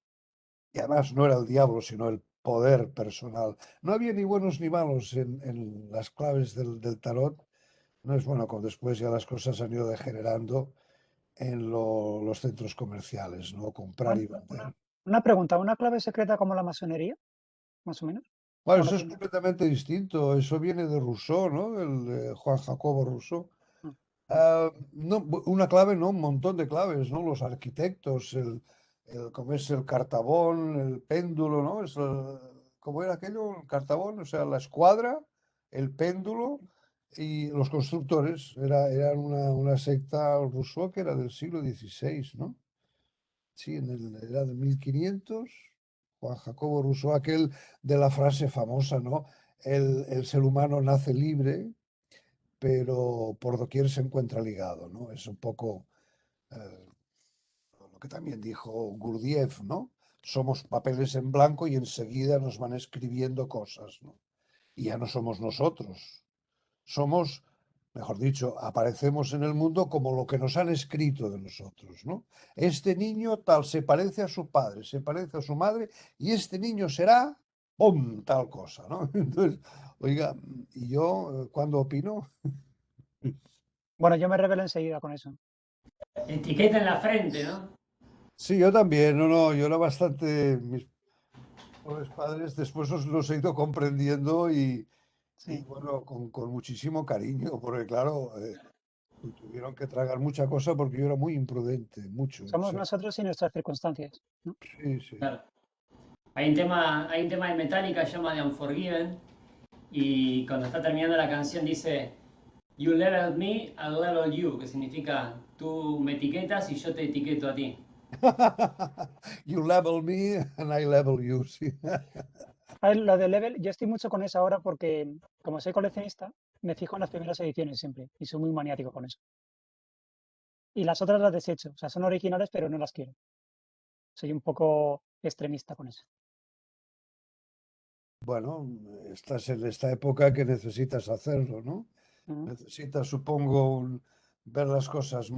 Y además no era el diablo, sino el poder personal. No había ni buenos ni malos en las claves del tarot. No es bueno, como después ya las cosas han ido degenerando en los centros comerciales, ¿no? Comprar Juan, y vender. una pregunta, ¿una clave secreta como la masonería, más o menos? Bueno, ¿O no eso es tiene? completamente distinto. Eso viene de Rousseau, ¿no? Juan Jacobo Rousseau. Ah, No, una clave, no, un montón de claves, ¿no? Los arquitectos, como es el cartabón, el péndulo, ¿no? ¿Cómo era aquello? El cartabón, o sea, la escuadra, el péndulo y los constructores. Eran una secta Rousseau que era del siglo XVI, ¿no? Sí, era de 1500. Juan Jacobo Rousseau, aquel de la frase famosa, ¿no? El ser humano nace libre, pero por doquier se encuentra ligado, ¿no? Es un poco eh, lo que también dijo Gurdjieff, ¿no? Somos papeles en blanco y enseguida nos van escribiendo cosas, ¿no? Y ya no somos nosotros, somos, mejor dicho, aparecemos en el mundo como lo que nos han escrito de nosotros, ¿no? Este niño tal se parece a su padre, se parece a su madre, y este niño será, ¡pum!, tal cosa, ¿no? Entonces, oiga, ¿y yo cuándo opino? bueno, yo me rebelo enseguida con eso. Etiqueta en la frente, ¿no? Sí, yo también, no, yo era bastante, mis pobres padres después los he ido comprendiendo y Sí. bueno, con muchísimo cariño, porque claro, tuvieron que tragar mucha cosa porque yo era muy imprudente, mucho, o Somos sea, nosotros y nuestras circunstancias, ¿no? sí, sí. Claro. Hay un tema de Metallica, se llama The Unforgiven, y cuando está terminando la canción dice, You level me, I level you, que significa tú me etiquetas y yo te etiqueto a ti. You level me and I level you, sí. A ver, lo de Level, yo estoy mucho con eso ahora porque, como soy coleccionista, me fijo en las primeras ediciones siempre y soy muy maniático con eso. Y las otras las desecho, o sea, son originales, pero no las quiero. Soy un poco extremista con eso. Bueno, estás en esta época que necesitas hacerlo, ¿no? Ujú. Necesitas, supongo, ver las cosas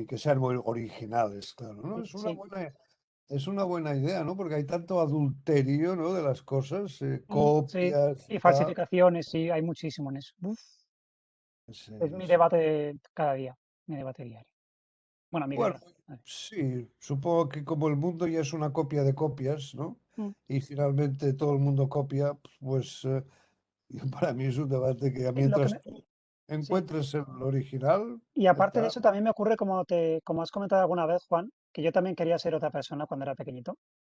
que sean muy originales, claro, ¿no? Sí, Es una buena idea, ¿no? Porque hay tanto adulterio, ¿no? De las cosas, sí. copias y Y tal. falsificaciones, sí, hay muchísimo en eso. Uf, Sí, es mi sí. debate cada día, mi debate diario. Bueno, mi Bueno, guerra. A ver. sí, supongo que como el mundo ya es una copia de copias, ¿no? Mm, Y finalmente todo el mundo copia, pues para mí es un debate que lo que mientras me- tú sí. encuentres el original, Y aparte de está. eso, también me ocurre como has comentado alguna vez, Juan, que yo también quería ser otra persona cuando era pequeñito,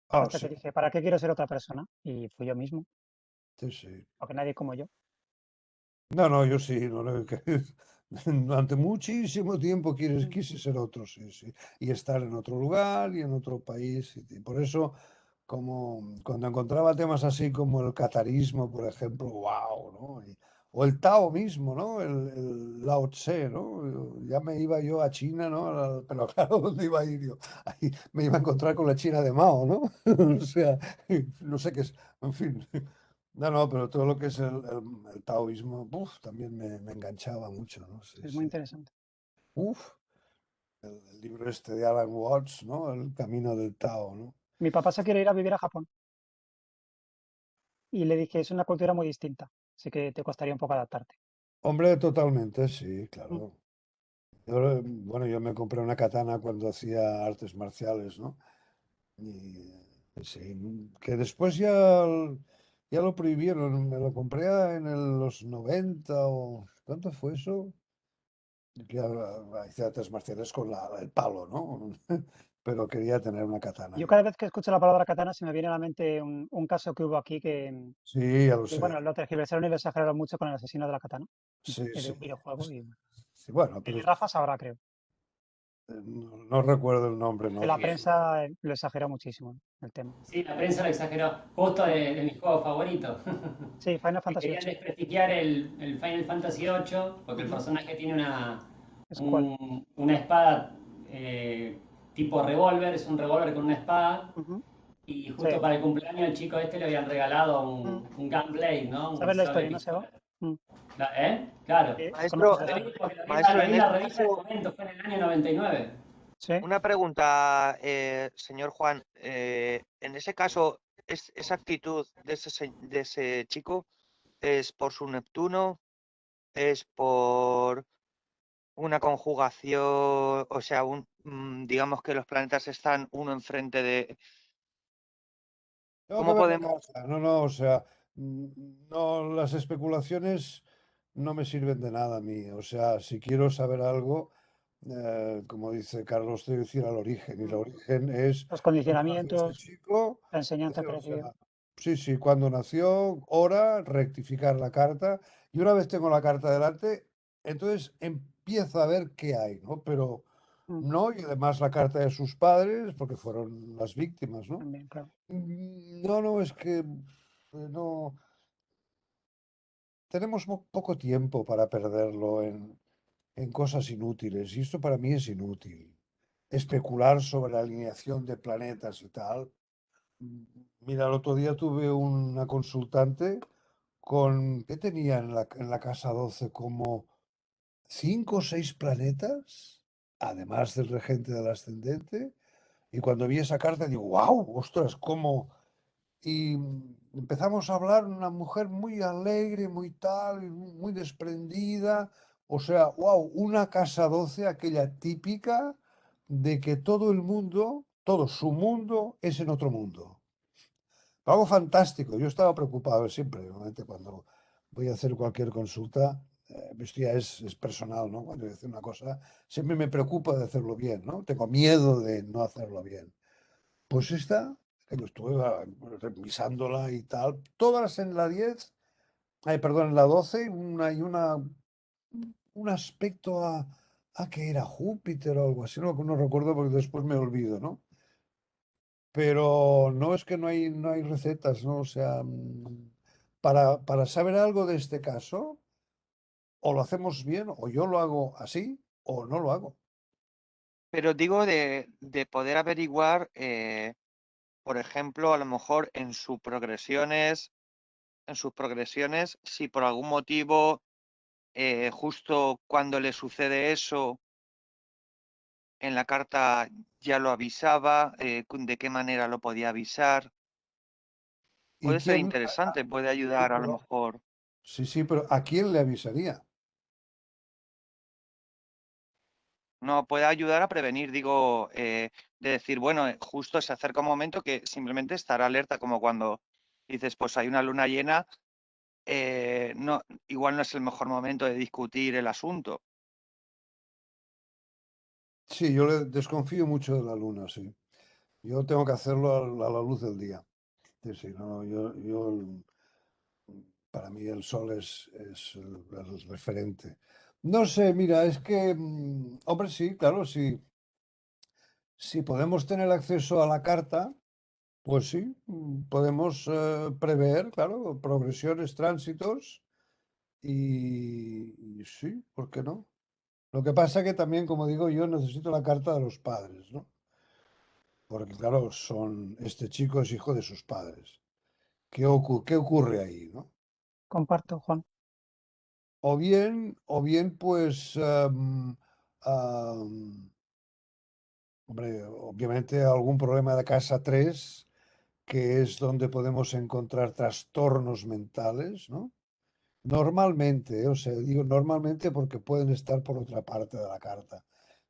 Ah, hasta sí, que dije, ¿para qué quiero ser otra persona? Y fui yo mismo, sí, sí. porque nadie como yo. No, no, yo sí, no, no, durante muchísimo tiempo Mm, quise ser otro, sí, sí, y estar en otro lugar y en otro país. Y por eso, como cuando encontraba temas así como el catarismo, por ejemplo, wow, ¿no? O el Tao mismo, ¿no? El Lao Tse, ¿no? Ya me iba yo a China, ¿no? Pero claro, ¿dónde iba a ir yo? Ahí me iba a encontrar con la China de Mao, ¿no? O sea, no sé qué es, en fin. No, no, pero todo lo que es el taoísmo, uf, también me enganchaba mucho, ¿no? Sí, es muy sí. interesante. Uf, el libro este de Alan Watts, ¿no? El camino del Tao, ¿no? Mi papá se quiere ir a vivir a Japón y le dije, es una cultura muy distinta, así que te costaría un poco adaptarte. Hombre, totalmente, sí, Mm, claro. Bueno, yo me compré una katana cuando hacía artes marciales, ¿no? Y sí, que después ya lo prohibieron, me lo compré en los 90 o... ¿Cuánto fue eso? Que hacía artes marciales con el palo, ¿no? Pero quería tener una katana Yo yo. cada vez que escucho la palabra katana se me viene a la mente un caso que hubo aquí Sí, ya lo que, sé. bueno, lo tergiversaron y lo exageraron mucho con el asesino de la katana, Sí, de sí. un videojuego. Y Sí, bueno, pero Rafa sabrá, creo. no, no recuerdo el nombre, Que no. la Pero prensa lo exagera muchísimo el tema. Sí, la prensa lo exageró, justo de mi juego favorito. Sí, Final Que Fantasy querían VIII. desprestigiar el Final Fantasy VIII porque el Ujú. personaje tiene Squall. una espada tipo revólver, es un revólver con una espada. Ujú. Y Sí. justo para el cumpleaños el chico este le habían regalado Mm. un Gunblade, ¿no? Un ¿Sabes la sable historia, no, Seba? pistola. Mm. ¿Eh? Claro. ¿Conoces Maestro, la Lo historia? vi porque maestro, lo vi en en la ese revista de caso, momento, fue en el año 99. Sí. una pregunta, señor Juan. En ese caso, esa actitud de ese chico es por su Neptuno, es por una conjugación, o sea, digamos que los planetas están uno enfrente de... Tengo que ¿Cómo ver la podemos? carta. No, no, o sea, no, las especulaciones no me sirven de nada a mí. O sea, si quiero saber algo, como dice Carlos, tengo que decir al origen. Y el Mm. origen es Los cuando nació este condicionamientos, chico. la enseñanza que O recibió. sea, sí, sí, cuando nació, hora, rectificar la carta. Y una vez tengo la carta delante, entonces empiezo a ver qué hay, ¿no? Pero Mm. no, y además la carta de sus padres, porque fueron las víctimas, ¿no? También, claro. No, no, es que no. Tenemos poco tiempo para perderlo en cosas inútiles, y esto para mí es inútil. Especular sobre la alineación de planetas y tal. Mm, Mira, el otro día tuve una consultante ¿qué tenía en la casa 12? Como 5 o 6 planetas, además del regente del ascendente. Y cuando vi esa carta digo, wow, ostras, ¿cómo? Y empezamos a hablar, una mujer muy alegre, muy tal, y muy desprendida. O sea, wow, una casa 12 aquella típica de que todo el mundo, todo su mundo es en otro mundo. Algo fantástico. Yo estaba preocupado siempre, normalmente cuando voy a hacer cualquier consulta, esto ya es personal, ¿no? Cuando voy a hacer una cosa, siempre me preocupa de hacerlo bien, ¿no? Tengo miedo de no hacerlo bien. Pues esta que yo estuve revisándola y tal, todas en la 10, perdón, en la 12, un aspecto a que era Júpiter o algo así, no recuerdo porque después me olvido, ¿no? Pero no es que no hay recetas, ¿no? O sea, para saber algo de este caso, o lo hacemos bien, o yo lo hago así, o no lo hago. Pero digo de poder averiguar, por ejemplo, a lo mejor en sus progresiones, si por algún motivo, justo cuando le sucede eso, en la carta ya lo avisaba, de qué manera lo podía avisar. ¿Y Puede ser quién? interesante, puede Sí, ayudar a lo mejor. sí, pero ¿a quién le avisaría? No, puede ayudar a prevenir, digo, de decir, bueno, justo se acerca un momento que simplemente estar alerta, como cuando dices, pues hay una luna llena, no, igual no es el mejor momento de discutir el asunto. Sí, yo le desconfío mucho de la luna, sí. Yo tengo que hacerlo a la luz del día. Sí, sí, no, para mí el sol es el referente. No sé, mira, es que, hombre, sí, claro, sí. Si podemos tener acceso a la carta, pues sí, podemos prever, claro, progresiones, tránsitos y sí, ¿por qué no? Lo que pasa que también, como digo, yo necesito la carta de los padres, ¿no? Porque, claro, este chico es hijo de sus padres. ¿Qué ocurre ahí, no? Comparto, Juan. O bien, pues, hombre, obviamente algún problema de casa 3 que es donde podemos encontrar trastornos mentales, ¿no? Normalmente, o sea, digo normalmente porque pueden estar por otra parte de la carta,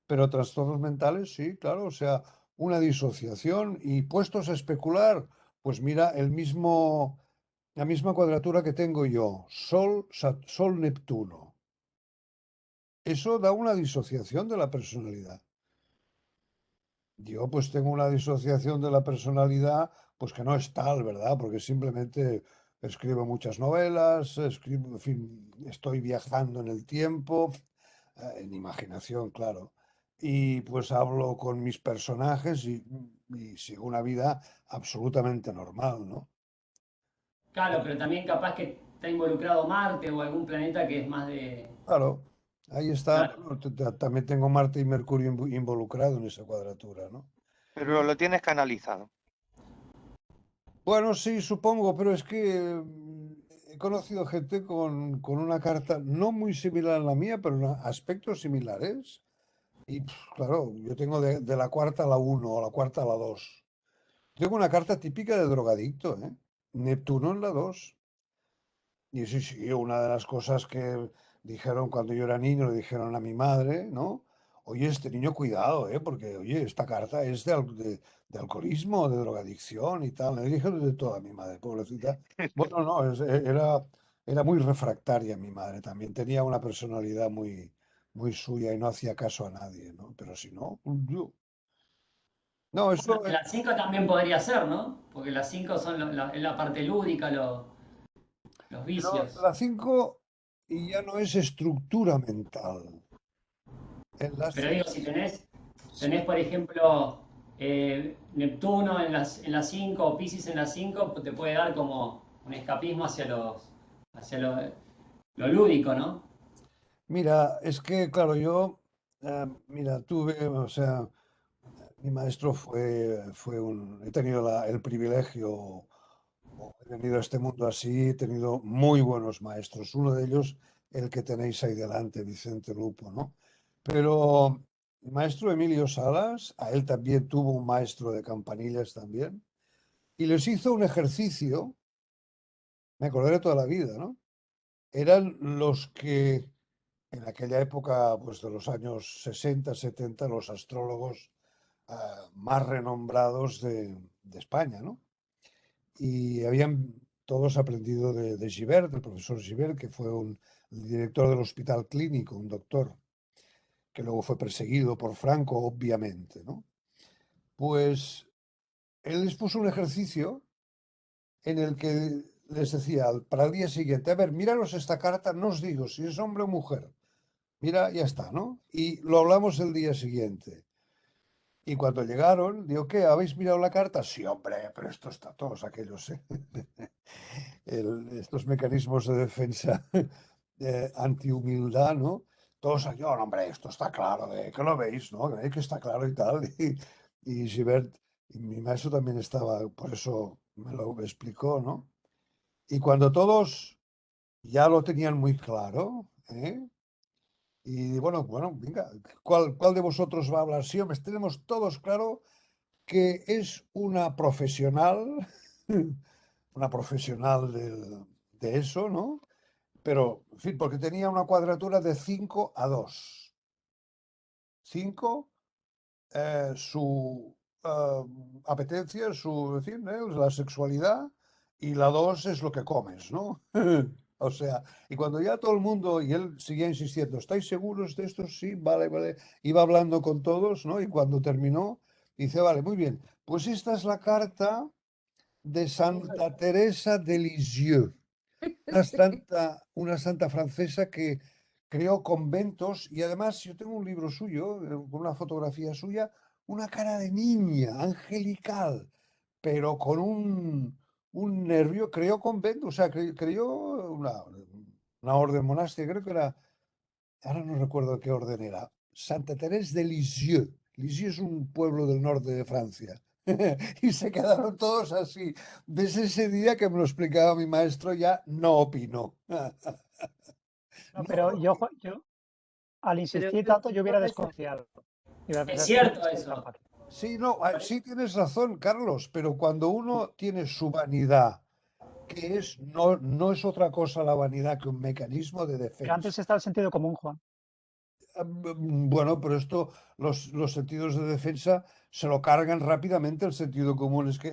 pero trastornos mentales, sí, claro, o sea, una disociación y puestos a especular, pues mira, la misma cuadratura que tengo yo, Sol Neptuno. Eso da una disociación de la personalidad. Yo pues tengo una disociación de la personalidad, pues que no es tal, ¿verdad? Porque simplemente escribo muchas novelas, escribo, en fin, estoy viajando en el tiempo, en imaginación, claro. Y pues hablo con mis personajes y sigo una vida absolutamente normal, ¿no? Claro, pero también capaz que está involucrado Marte o algún planeta que es más de... Claro, ahí está. Claro. Bueno, también tengo Marte y Mercurio involucrado en esa cuadratura, ¿no? Pero lo tienes canalizado. Bueno, sí, supongo, pero es que he conocido gente con una carta no muy similar a la mía, pero en aspectos similares. Y claro, yo tengo de la cuarta a la uno o la cuarta a la 2. Tengo una carta típica de drogadicto, ¿eh? Neptuno en la 2. Y sí, sí, una de las cosas que dijeron cuando yo era niño, le dijeron a mi madre, ¿no? Oye, este niño, cuidado, ¿eh? Porque, oye, esta carta es de alcoholismo, de drogadicción y tal. Le dijeron de todo a mi madre, pobrecita. Bueno, no, era muy refractaria mi madre también. Tenía una personalidad muy suya y no hacía caso a nadie, ¿no? Pero si no, yo... No, Bueno, eso... las 5 también podría ser, ¿no? Porque las 5 son es la parte lúdica, los pero vicios. la 5 y ya no es estructura mental. En las Pero 5... digo, si tenés por ejemplo, Neptuno en las 5 o Piscis en las 5, te puede dar como un escapismo hacia lo lúdico, ¿no? Mira, es que, claro, yo, mira, tuve, o sea, mi maestro he tenido el privilegio, o he venido a este mundo así, he tenido muy buenos maestros. Uno de ellos, el que tenéis ahí delante, Vicente Lupo, ¿no? Pero el maestro Emilio Salas, a él también tuvo un maestro de campanillas también, y les hizo un ejercicio, me acordaré toda la vida, ¿no? Eran los que en aquella época, pues de los años 60, 70, los astrólogos más renombrados de España, ¿no? Y habían todos aprendido de Gibert, del profesor Gibert, que fue el director del Hospital Clínico, un doctor, que luego fue perseguido por Franco, obviamente, ¿no? Pues él les puso un ejercicio en el que les decía para el día siguiente, a ver, míranos esta carta, no os digo si es hombre o mujer. Mira, ya está, ¿no? Y lo hablamos el día siguiente. Y cuando llegaron, digo, ¿qué? ¿Habéis mirado la carta? Sí, hombre, pero esto está todos aquellos, estos mecanismos de defensa antihumildad, ¿no? Todos aquí, "Oh, hombre, esto está claro, que lo veis, ¿no? Que está claro y tal". Y Gilbert, y mi maestro también estaba, por eso me lo explicó, ¿no? Y cuando todos ya lo tenían muy claro, ¿eh? Y bueno, venga, ¿cuál de vosotros va a hablar? Sí, hombre, tenemos todos claro que es una profesional, una profesional de eso, ¿no? Pero, en fin, porque tenía una cuadratura de 5-2. 5, su apetencia, su, en fin, la sexualidad, y la 2 es lo que comes, ¿no? O sea, y cuando ya todo el mundo, y él seguía insistiendo, ¿estáis seguros de esto? Sí, vale, vale. Iba hablando con todos, ¿no? Y cuando terminó, dice, vale, muy bien, pues esta es la carta de Santa Teresa de Lisieux, una santa francesa que creó conventos, y además yo tengo un libro suyo, con una fotografía suya, una cara de niña, angelical, pero con un nervio, creó conventos, o sea, creó una orden monástica, creo que era, ahora no recuerdo qué orden era, Santa Teresa de Lisieux. Lisieux es un pueblo del norte de Francia. Y se quedaron todos así. Desde ese día que me lo explicaba mi maestro, ya no opinó. No, No pero yo, opinó. yo al Pero insistir tanto, yo hubiera entonces, desconfiado. Y hubiera Es pensado, cierto "Este eso. trampa aquí". Sí, no, sí tienes razón, Carlos, pero cuando uno tiene su vanidad, que es, no es otra cosa la vanidad que un mecanismo de Pero defensa. antes está el sentido común, Juan. Bueno, pero esto, los sentidos de defensa se lo cargan rápidamente el sentido común. Es que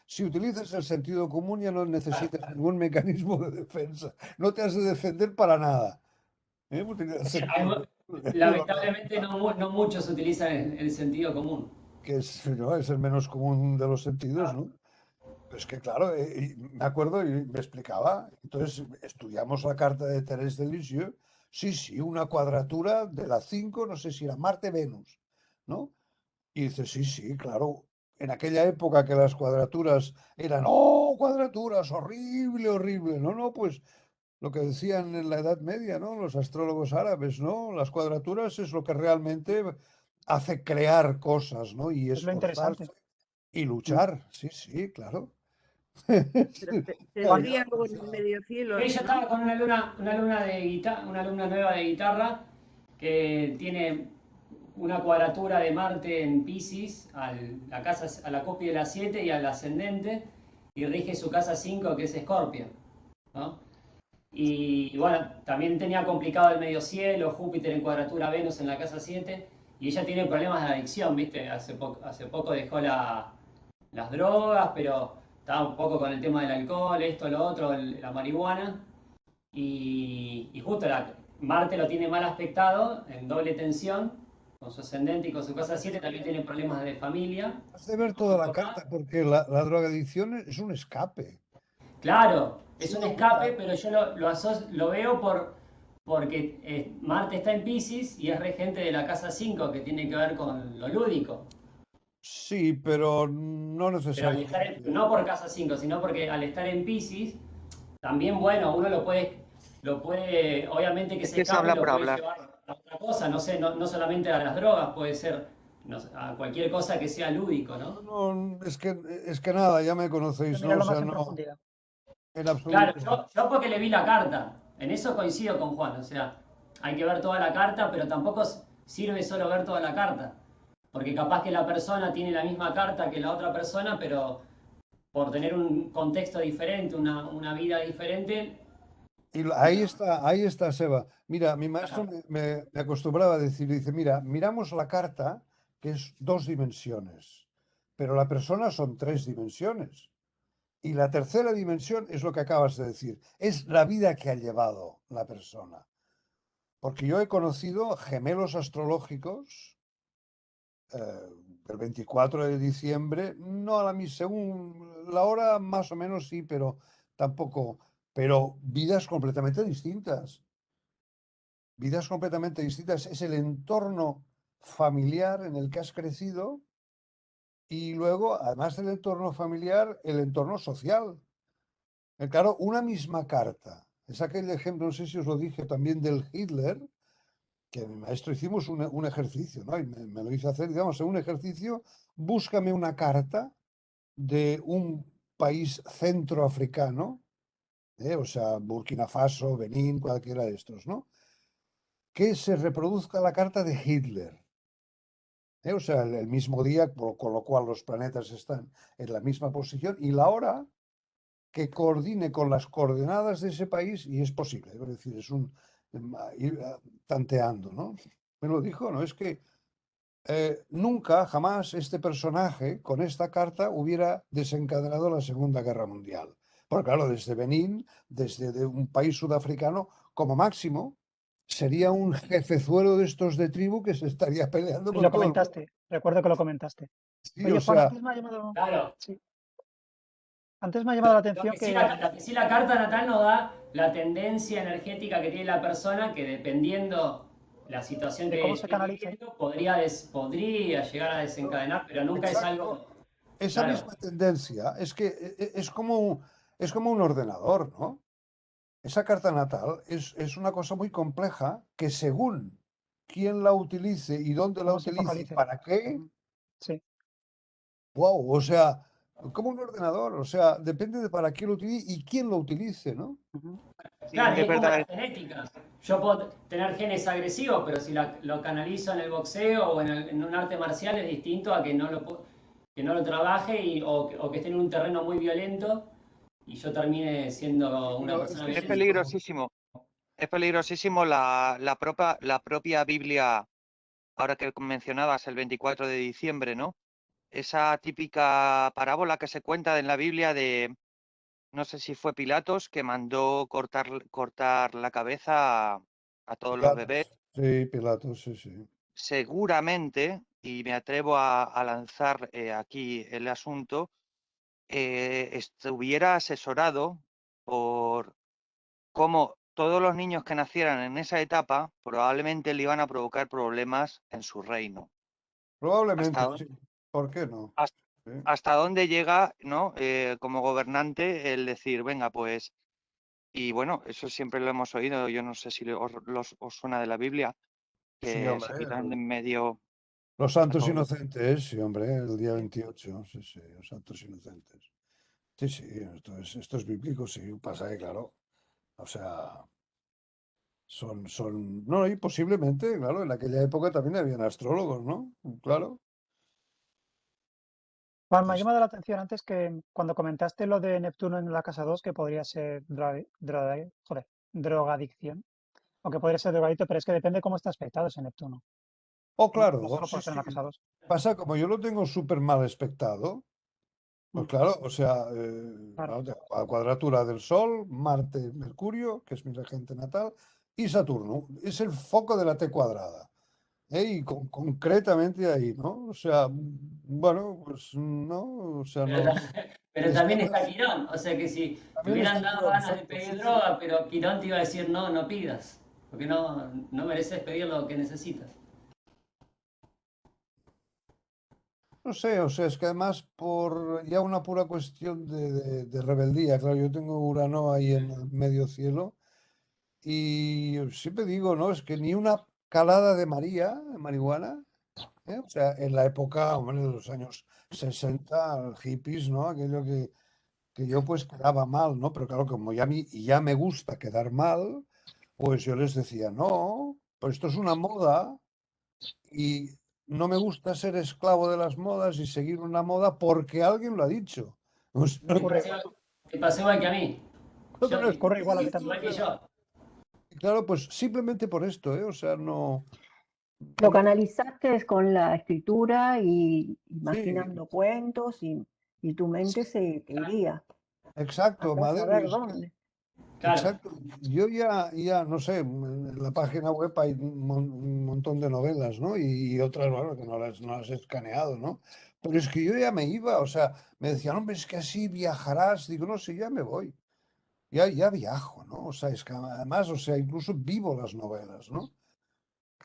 si utilizas el sentido común ya no necesitas ningún mecanismo de defensa. No te has de defender para nada. Utiliza el sentido común. Lo Lamentablemente no muchos utilizan el sentido común. que es, ¿no? Es el menos común de los sentidos, ¿no? Pero es que, claro, y me acuerdo y me explicaba. Entonces, estudiamos la carta de Thérèse de Lisieux. Sí, sí, una cuadratura de la 5, no sé si era Marte-Venus, ¿no? Y dice, sí, sí, claro. En aquella época que las cuadraturas eran, oh, cuadraturas, horrible, horrible. No, no, pues lo que decían en la Edad Media, ¿no? Los astrólogos árabes, ¿no? Las cuadraturas es lo que realmente hace crear cosas, ¿no? Y Es lo interesante. esforzarse y luchar. Sí, sí, claro. pero Juan, tendría luego en el medio cielo, Ella ¿no? estaba con una alumna nueva de guitarra que tiene una cuadratura de Marte en Piscis, a la copia de la 7 y al ascendente, y rige su casa 5 que es Escorpio, ¿no? Y bueno, también tenía complicado el medio cielo, Júpiter en cuadratura Venus en la casa 7, y ella tiene problemas de adicción, ¿viste? Hace poco dejó las drogas, pero estaba un poco con el tema del alcohol, esto, lo otro, la marihuana, y justo Marte lo tiene mal aspectado, en doble tensión, con su ascendente y con su casa 7 también tiene problemas de familia. Has de ver Con toda su la papá. carta, porque la drogadicción es un escape. Claro, Es es un una escape, buena. pero yo lo veo porque Marte está en Pisces y es regente de la casa 5 que tiene que ver con lo lúdico. Sí, pero no Pero al estar necesariamente. no por casa 5, sino porque al estar en Pisces, también, bueno, uno lo puede, obviamente que Es se que se escape habla lo por puede hablar. llevar a otra cosa, no sé, no solamente a las drogas, puede ser no sé, a cualquier cosa que sea lúdico, ¿no? No, no, es que nada, ya me Pero conocéis, ¿no? O míralo sea, más en no, profundidad. en Claro, absoluto. yo porque le vi la carta, en eso coincido con Juan, o sea, hay que ver toda la carta, pero tampoco sirve solo ver toda la carta, porque capaz que la persona tiene la misma carta que la otra persona, pero por tener un contexto diferente, una vida diferente, Y no. ahí está, Seba. Mira, mi maestro Claro. me acostumbraba a decir, dice, mira, miramos la carta, que es 2 dimensiones, pero la persona son 3 dimensiones. Y la tercera dimensión es lo que acabas de decir, es la vida que ha llevado la persona. Porque yo he conocido gemelos astrológicos el 24 de diciembre, no a la misma, según la hora más o menos sí, pero tampoco, pero vidas completamente distintas. Vidas completamente distintas. Es el entorno familiar en el que has crecido y luego, además del entorno familiar, el entorno social. Claro, una misma carta. Es aquel ejemplo, no sé si os lo dije también, del Hitler, que mi maestro hicimos un ejercicio, ¿no? Y me lo hizo hacer, digamos, en un ejercicio, búscame una carta de un país centroafricano, o sea, Burkina Faso, Benín, cualquiera de estos, ¿no? Que se reproduzca la carta de Hitler. O sea, el mismo día, con lo cual los planetas están en la misma posición y la hora que coordine con las coordenadas de ese país y es posible. Es decir, es un ir tanteando, ¿no? Me lo dijo, ¿no? Es que nunca, jamás este personaje con esta carta hubiera desencadenado la Segunda Guerra Mundial. Porque claro, desde Benín, desde un país sudafricano, como máximo, sería un jefezuelo de estos de tribu que se estaría peleando Y con lo todo el mundo. comentaste, recuerdo que lo comentaste. Sí, Oye, o Juan, sea, antes me ha llamado, Claro. sí, antes me ha llamado la Lo atención que sí, que, lo que sí la carta natal nos da la tendencia energética que tiene la persona, que dependiendo la situación de que cómo se esté canalice. viviendo, podría llegar a desencadenar, pero nunca es exacto. algo. Esa Claro, misma tendencia es que es como un ordenador, ¿no? Esa carta natal es una cosa muy compleja que según quién la utilice y dónde la Cómo se utilice y focalice. para qué, Ujú. Sí, wow, o sea, como un ordenador, o sea, depende de para qué lo utilice y quién lo utilice, ¿no? ujú. Sí, claro, y es es como verdad. la genética. Yo puedo tener genes agresivos, pero si lo canalizo en el boxeo o en un arte marcial es distinto a que que no lo trabaje o que esté en un terreno muy violento y yo termine siendo una Pero es persona que es Es violenta. esto. peligrosísimo la propia Biblia, ahora que mencionabas el 24 de diciembre, ¿no? Esa típica parábola que se cuenta en la Biblia de, no sé si fue Pilatos, que mandó cortar la cabeza a todos los bebés. Pilatos, sí, Pilatos, sí, sí. Seguramente, y me atrevo a lanzar aquí el asunto, estuviera asesorado por cómo todos los niños que nacieran en esa etapa probablemente le iban a provocar problemas en su reino. Probablemente, ¿Hasta, sí. ¿Por qué no? hasta, Sí, hasta dónde llega, ¿no? Como gobernante el decir, venga, pues, y bueno, eso siempre lo hemos oído, yo no sé si os suena de la Biblia, sí, que hombre. se quitan de en medio Los a santos todos. inocentes, sí, hombre, el día 28, sí, sí, los santos inocentes. Sí, sí, esto es bíblico, sí. Pasa que, claro, o sea, no, y posiblemente, claro, en aquella época también habían astrólogos, ¿no? Claro. Juan, me ha Es- llamado la atención antes que cuando comentaste lo de Neptuno en la casa 2, que podría ser drogadicción, o que podría ser drogadicto, pero es que depende cómo está aspectado ese Neptuno, Oh, ¿no? claro, No solo sí, por ser en sí. la casa 2. Pasa, como yo lo tengo súper mal expectado, pues Mm, claro, o sea, claro. la cuadratura del Sol, Marte, Mercurio, que es mi regente natal, y Saturno, es el foco de la T cuadrada. Y concretamente ahí, ¿no? O sea, bueno, pues no, o sea, Pero, no. pero también está Destapas, Quirón, o sea que si te también hubieran está dado Quirón, ganas de exacto, pedir sí, sí. droga, pero Quirón te iba a decir no, no pidas, porque no mereces pedir lo que necesitas. No sé, o sea, es que además por ya una pura cuestión de rebeldía, claro, yo tengo Urano ahí en el medio cielo y siempre digo, ¿no? Es que ni una calada de María, de marihuana, ¿eh? O sea, en la época, hombre, de los años 60 hippies, ¿no? Aquello que yo pues quedaba mal, ¿no? Pero claro, como ya, ya me gusta quedar mal, pues yo les decía, no, pues esto es una moda y no me gusta ser esclavo de las modas y seguir una moda porque alguien lo ha dicho. O sea, Te Ocurre, pasó, te pasó igual que a mí. no, Yo, pero es que ocurre te igual a mí digo, también. o igual que sea, yo. claro, pues simplemente por esto, ¿eh? O sea, no, Lo no, canalizaste con la escritura y sí, imaginando cuentos y tu mente se te iría exacto, hasta Madero, saber es que dónde. Claro, exacto. Yo ya, no sé, en la página web hay un montón de novelas, ¿no? Y otras, bueno, que no las he escaneado, ¿no? Pero es que yo ya me iba, o sea, me decían, hombre, es que así viajarás. Digo, no, sí, ya me voy. Ya viajo, ¿no? O sea, es que además, o sea, incluso vivo las novelas, ¿no?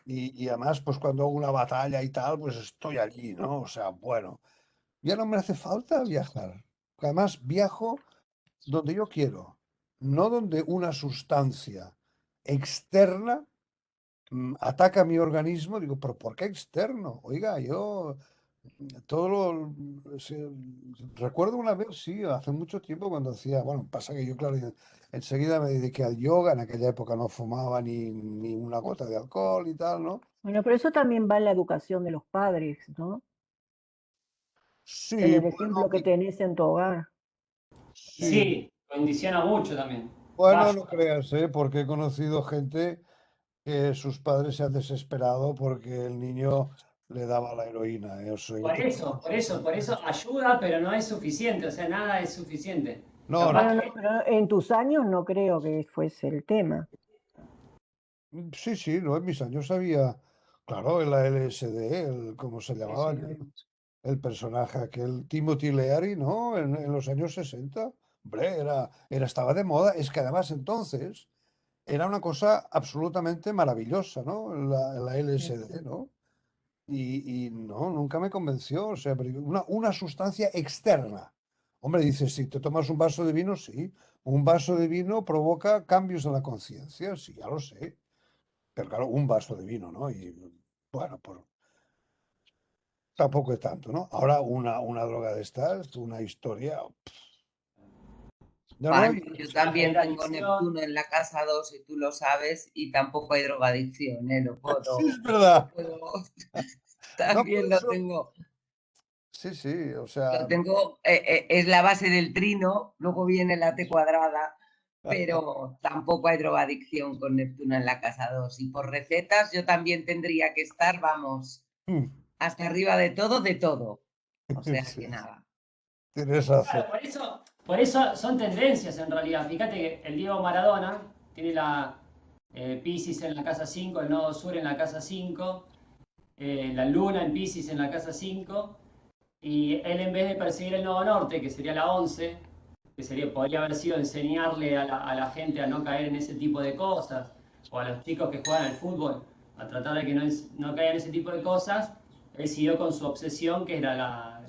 Y además, pues cuando hago una batalla y tal, pues estoy allí, ¿no? O sea, bueno, ya no me hace falta viajar. Además, viajo donde yo quiero, no donde una sustancia externa ataca mi organismo. Digo, pero ¿por qué externo? Oiga, yo todo recuerdo una vez, sí, hace mucho tiempo cuando hacía, bueno, pasa que yo, claro, enseguida me dediqué al yoga, en aquella época no fumaba ni una gota de alcohol y tal, ¿no? Bueno, pero eso también va en la educación de los padres, ¿no? En Sí, el bueno, ejemplo que tenés en tu hogar. sí, sí, condiciona mucho también. bueno, Vaya. no creas, ¿eh? Porque he conocido gente que sus padres se han desesperado porque el niño le daba la heroína, ¿eh? O sea, yo Por te eso, puedo por eso, por eso ayuda, pero no es suficiente, o sea, nada es suficiente. No, Capaz Bueno, no. no, que, pero en tus años no creo que fuese el tema. Sí, sí, no, en mis años había, claro, el LSD, ¿cómo se llamaba? Eso no es. El personaje aquel, Timothy Leary, ¿no? En los años 60, hombre, estaba de moda. Es que además entonces era una cosa absolutamente maravillosa, ¿no? La LSD, ¿no? Y no, nunca me convenció. O sea, pero una sustancia externa. Hombre, dices, si te tomas un vaso de vino, sí. Un vaso de vino provoca cambios en la conciencia, sí, ya lo sé. Pero claro, un vaso de vino, ¿no? Y bueno, pues tampoco es tanto, ¿no? Ahora una droga de estas, una historia. No, no, Juan, yo la también tengo generación, Neptuno en la casa 2 y tú lo sabes y tampoco hay drogadicción, ¿eh? sí es Lo verdad. puedo, No, por también eso. sí, Sí, o lo sea. tengo, es la base del trino, luego viene la T cuadrada, pero tampoco hay drogadicción con Neptuno en la casa 2 y por recetas yo también tendría que estar, vamos, hasta arriba de todo, o sea Sí, que nada. tienes razón. claro, por eso son tendencias en realidad. Fíjate que el Diego Maradona tiene la Piscis en la casa 5, el nodo sur en la casa 5, la luna en Piscis en la casa 5, y él en vez de perseguir el nodo norte, que sería la 11, que sería, podría haber sido enseñarle a la gente a no caer en ese tipo de cosas, o a los chicos que juegan al fútbol, a tratar de que no caigan en ese tipo de cosas, él siguió con su obsesión, que era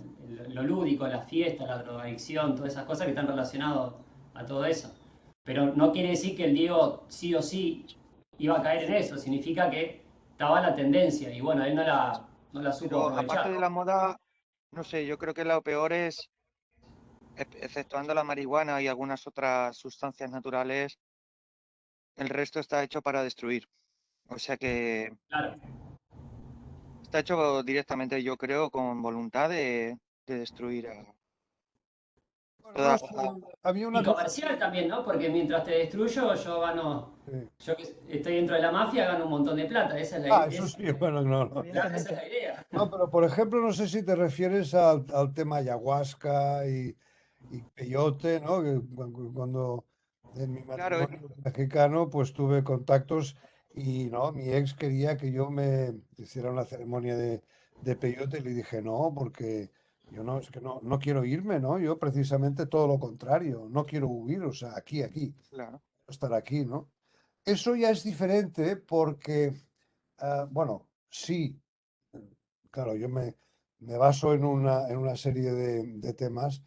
lo lúdico, la fiesta, la drogadicción, todas esas cosas que están relacionadas a todo eso. Pero no quiere decir que el Diego sí o sí iba a caer en eso, significa que estaba la tendencia y bueno, él no la supo Pero aparte aprovechar. de la moda, no sé, yo creo que lo peor es, exceptuando la marihuana y algunas otras sustancias naturales, el resto está hecho para destruir. O sea que Claro. está hecho directamente, yo creo, con voluntad de destruir a Bueno, no toda sé, había Y una cosa comercial también, ¿no? Porque mientras te destruyo, yo gano, que. yo que estoy dentro de la mafia, gano un montón de plata. Esa es Ah, eso sí, bueno, no, no. esa es Evidentemente. la idea. No, pero por ejemplo, no sé si te refieres al tema ayahuasca y peyote, ¿no? Que cuando en mi Claro, matrimonio mexicano, pues tuve contactos y, ¿no? Mi ex quería que yo me hiciera una ceremonia de peyote y le dije, no, porque yo no, es que no quiero irme, ¿no? Yo precisamente todo lo contrario, no quiero huir, o sea, aquí, claro. estar aquí, ¿no? Eso ya es diferente porque, bueno, sí. Claro, yo me baso en una serie de temas.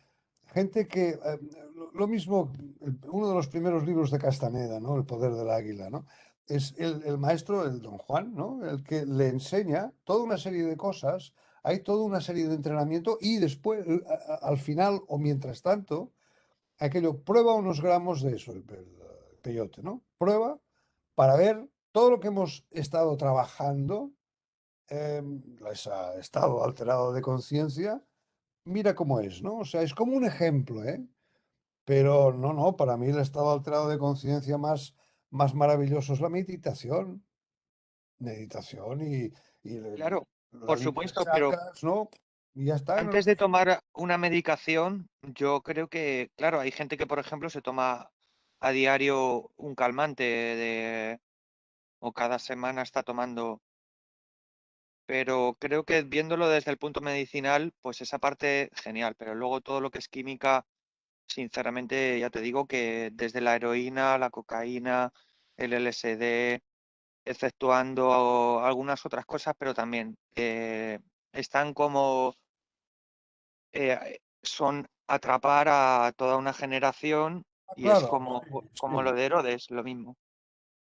Gente que, lo mismo, uno de los primeros libros de Castaneda, ¿no? El poder del águila, ¿no? Es el maestro, el don Juan, ¿no? El que le enseña toda una serie de cosas, hay toda una serie de entrenamiento y después, al final o mientras tanto, aquello, prueba unos gramos de eso, el peyote, ¿no? Prueba para ver todo lo que hemos estado trabajando ese estado alterado de conciencia, mira cómo es, ¿no? O sea, es como un ejemplo, ¿eh? Pero no, para mí el estado alterado de conciencia más maravilloso es la meditación. Meditación y Claro, la por limpia de supuesto, pero chakras, ¿no? Y ya está, ¿no? antes de tomar una medicación, yo creo que, claro, hay gente que, por ejemplo, se toma a diario un calmante o cada semana está tomando. Pero creo que viéndolo desde el punto medicinal, pues esa parte genial, pero luego todo lo que es química, sinceramente ya te digo que desde la heroína, la cocaína, el LSD, exceptuando algunas otras cosas, pero también están como son atrapar a toda una generación y es Claro, como, sí, como sí. lo de Herodes, lo mismo.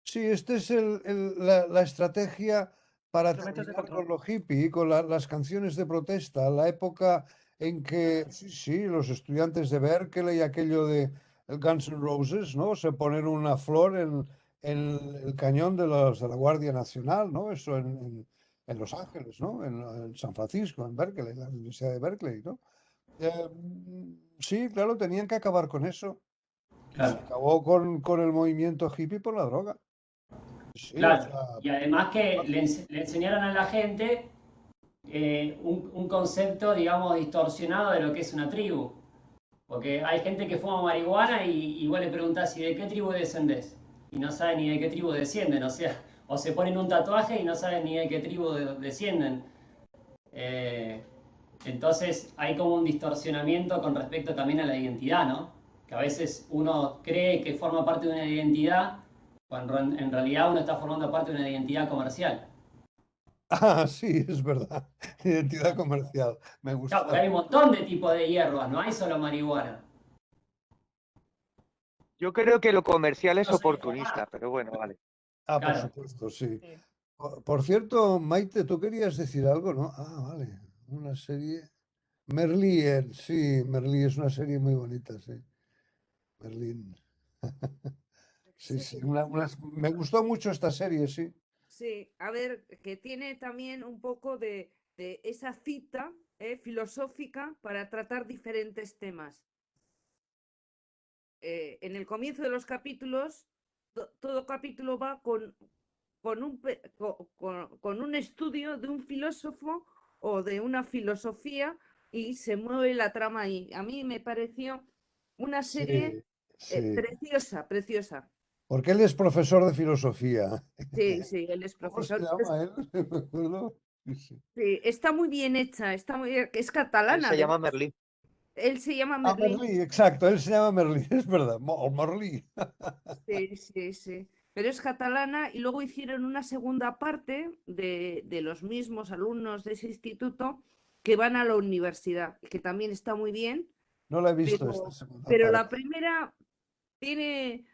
Sí, esta es la estrategia para Instrumentos de terminar con control. lo hippie, con las canciones de protesta, la época en que, sí, sí, los estudiantes de Berkeley, aquello de el Guns N' Roses, ¿no? Se ponen una flor en el cañón de la Guardia Nacional, ¿no? Eso en Los Ángeles, ¿no? En San Francisco, en Berkeley, la Universidad de Berkeley, ¿no? Sí, claro, tenían que acabar con eso. Y se Claro, acabó con el movimiento hippie por la droga. Sí, o claro. sea, Y además que le enseñaron a la gente un concepto, digamos, distorsionado de lo que es una tribu. Porque hay gente que fuma marihuana y vos le preguntás, ¿y de qué tribu descendés? Y no saben ni de qué tribu descienden, o sea, o se ponen un tatuaje y no saben ni de qué tribu descienden. Eh, entonces hay como un distorsionamiento con respecto también a la identidad, ¿no? Que a veces uno cree que forma parte de una identidad, cuando en realidad uno está formando parte de una identidad comercial. ah, sí, es verdad. Identidad comercial. Me Claro, porque gusta. hay un montón de tipos de hierbas, no hay solo marihuana. Yo creo que lo comercial es No sé informar. oportunista, pero bueno, vale. Ah, por Claro. supuesto, sí. Sí. Por cierto, Maite, tú querías decir algo, ¿no? Ah, vale. Una serie. Merlí, sí, Merlí es una serie muy bonita, sí. Merlín. Sí, Sí, sí. Me gustó mucho esta serie, sí. sí, a ver, que tiene también un poco de esa cita filosófica para tratar diferentes temas. En el comienzo de los capítulos, todo capítulo va con un estudio de un filósofo o de una filosofía y se mueve la trama ahí. A mí me pareció una serie Sí, sí. preciosa, preciosa. Porque él es profesor de filosofía. Sí, sí, él es ¿Cómo se profesor. llama él? Me acuerdo. Sí, sí. Sí, está muy bien hecha, es Él catalana, se llama además. Merlín. Él se llama Ah, Merlín. Merlí, exacto, él se llama Merlí, es verdad, o Merlí. Sí, sí, sí. Pero es catalana y luego hicieron una segunda parte de los mismos alumnos de ese instituto que van a la universidad, que también está muy bien, No la he visto esta pero, segunda pero la parte. primera tiene,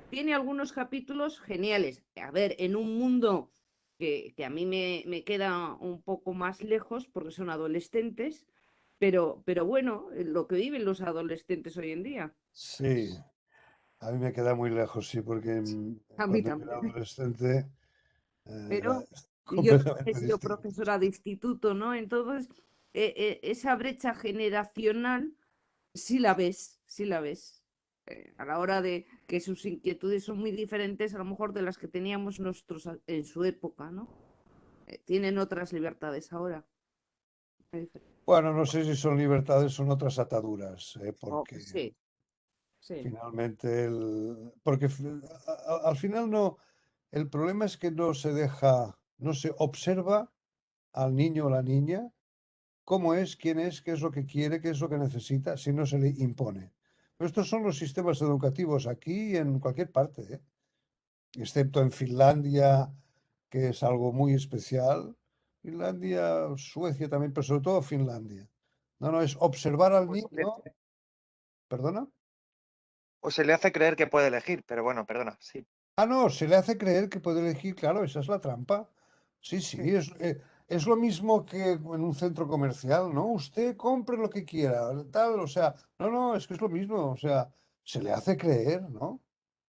tiene algunos capítulos geniales. A ver, en un mundo que a mí me queda un poco más lejos porque son adolescentes, pero bueno, lo que viven los adolescentes hoy en día. Sí, a mí me queda muy lejos, sí, porque A mí cuando yo era también. adolescente era Pero yo también he completamente sido distinto. profesora de instituto, ¿no? Entonces, esa brecha generacional sí la ves, sí la ves. A la hora de que sus inquietudes son muy diferentes a lo mejor de las que teníamos nosotros en su época, ¿no? Tienen otras libertades ahora. Muy diferente. Bueno, no sé si son libertades, son otras ataduras, Oh, porque sí, sí. finalmente, porque al final no, el problema es que no se deja, no se observa al niño o la niña cómo es, quién es, qué es lo que quiere, qué es lo que necesita, si no se le impone. Pero estos son los sistemas educativos aquí y en cualquier parte, ¿eh? Excepto en Finlandia, que es algo muy especial. Finlandia, Suecia también, pero sobre todo Finlandia. No, no, es observar al Pues, niño, perdona. o se le hace creer que puede elegir, pero bueno, perdona, sí. Ah, no, se le hace creer que puede elegir, claro, esa es la trampa. Sí, sí, Sí. es lo mismo que en un centro comercial, ¿no? Usted compre lo que quiera, tal, o sea, no, no, es que es lo mismo, o sea, se le hace creer, ¿no?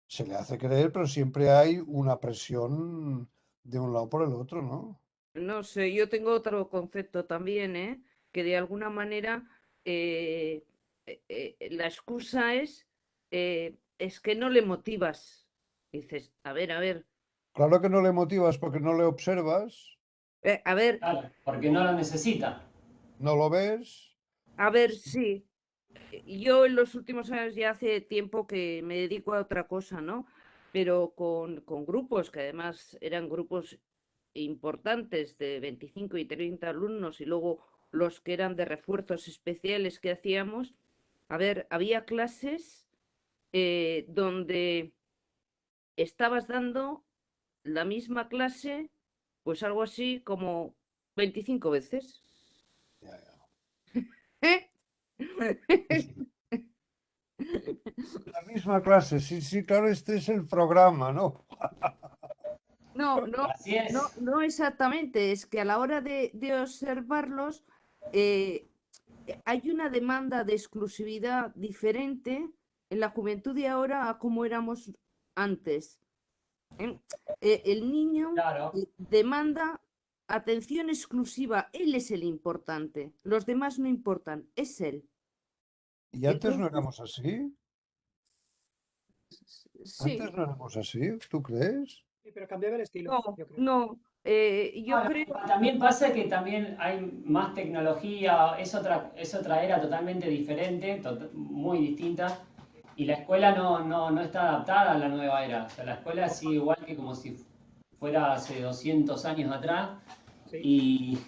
Se le hace creer, pero siempre hay una presión de un lado por el otro, ¿no? No sé, yo tengo otro concepto también, ¿eh? Que de alguna manera la excusa es que no le motivas. Dices, a ver, Claro que no le motivas porque no le observas, a ver, Claro, porque no lo necesita. no lo ves. a ver, sí. yo en los últimos años ya hace tiempo que me dedico a otra cosa, ¿no? Pero con grupos que además eran grupos importantes de 25 y 30 alumnos y luego los que eran de refuerzos especiales que hacíamos, a ver, había clases donde estabas dando la misma clase, pues algo así como 25 veces. Ya, ya. ¿Eh? La misma clase, sí, sí, claro, este es el programa, ¿no? No, no, Así es. no exactamente. Es que a la hora de observarlos hay una demanda de exclusividad diferente en la juventud de ahora a como éramos antes. ¿Eh? El niño Claro. demanda atención exclusiva. Él es el importante. Los demás no importan. Es él. Y antes no Entonces, éramos así. sí, Antes no éramos así, ¿tú crees? Sí, pero cambiaba el estilo, no, yo creo. no. Yo No, lo que creo. también pasa es que también hay más tecnología, es otra era totalmente diferente, muy distinta, y la escuela no está adaptada a la nueva era. O sea, la escuela sigue igual que como si fuera hace 200 años atrás, Sí, y,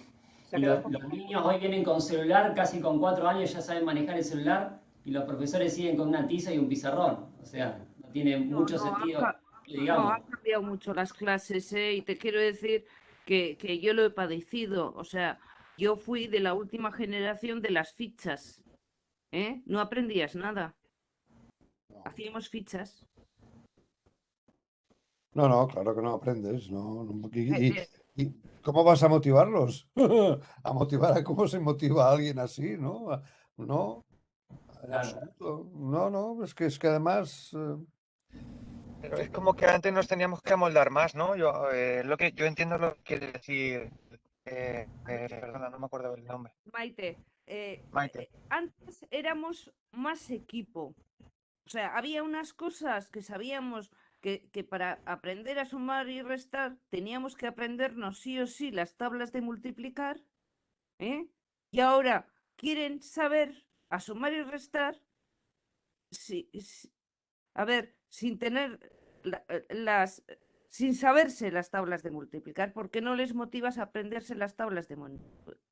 se ha y quedado los niños hoy vienen con celular, casi con 4 años ya saben manejar el celular, y los profesores siguen con una tiza y un pizarrón. O sea, no tiene No, mucho no, sentido que no, digamos. han cambiado mucho las clases, y te quiero decir que yo lo he padecido. O sea, yo fui de la última generación de las fichas, ¿eh? No aprendías nada, No, hacíamos fichas. no, no, claro que no aprendes, no. Eh, ¿Y, eh, y cómo vas a motivarlos? A motivar a cómo se motiva a alguien así, ¿no? No, en Claro. absoluto. No, no, es que además, Pero es como que antes nos teníamos que amoldar más, ¿no? Yo entiendo lo que quiere decir. Perdona, no me acuerdo el nombre. Maite, Maite. antes éramos más equipo. O sea, había unas cosas que sabíamos que para aprender a sumar y restar teníamos que aprendernos sí o sí las tablas de multiplicar, ¿eh? Y ahora quieren saber a sumar y restar, a ver, sin tener sin saberse las tablas de multiplicar, porque no les motivas a aprenderse las tablas de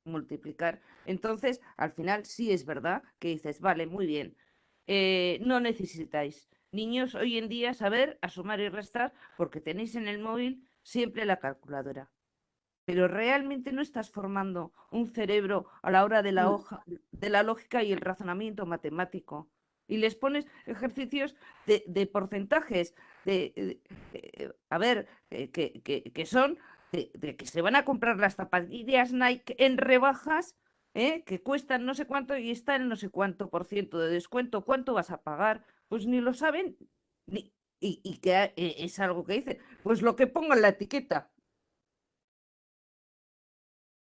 multiplicar. Entonces, al final sí es verdad que dices, vale, muy bien, no necesitáis, niños, hoy en día saber a sumar y restar porque tenéis en el móvil siempre la calculadora. Pero realmente no estás formando un cerebro a la hora de la hoja, de la lógica y el razonamiento matemático. Y les pones ejercicios de porcentajes, a ver, que son de que se van a comprar las zapatillas Nike en rebajas, que cuestan no sé cuánto y están en no sé cuánto por ciento de descuento. ¿Cuánto vas a pagar? Pues ni lo saben, y que es algo que dice, pues lo que ponga en la etiqueta.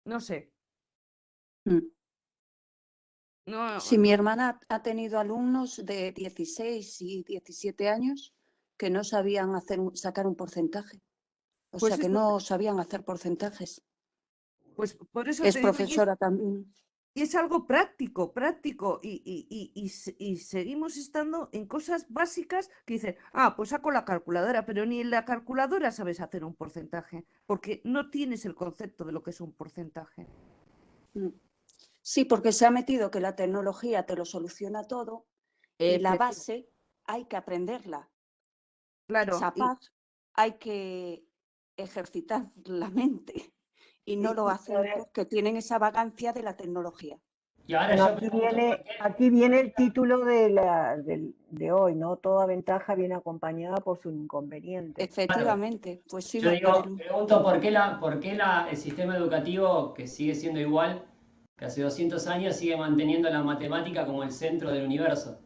No sé. Mm. No, Sí, mi hermana ha tenido alumnos de 16 y 17 años que no sabían sacar un porcentaje. O pues sea, que eso, no sabían hacer porcentajes. pues por eso Es te digo, profesora también. y es algo práctico, práctico, y seguimos estando en cosas básicas que dicen, pues saco la calculadora, pero ni en la calculadora sabes hacer un porcentaje, porque no tienes el concepto de lo que es un porcentaje. Mm. Sí, porque se ha metido que la tecnología te lo soluciona todo y la base hay que aprenderla. Claro, Esa paz hay que ejercitar la mente y no lo hacen porque tienen esa vagancia de la tecnología. Y ahora Bueno, yo pregunto, ¿por qué? aquí viene el título de hoy, ¿no? Toda ventaja viene acompañada por su inconveniente. Efectivamente, pues sí, Yo digo, Marilu. pregunto por qué el sistema educativo, que sigue siendo igual que hace 200 años, sigue manteniendo la matemática como el centro del universo.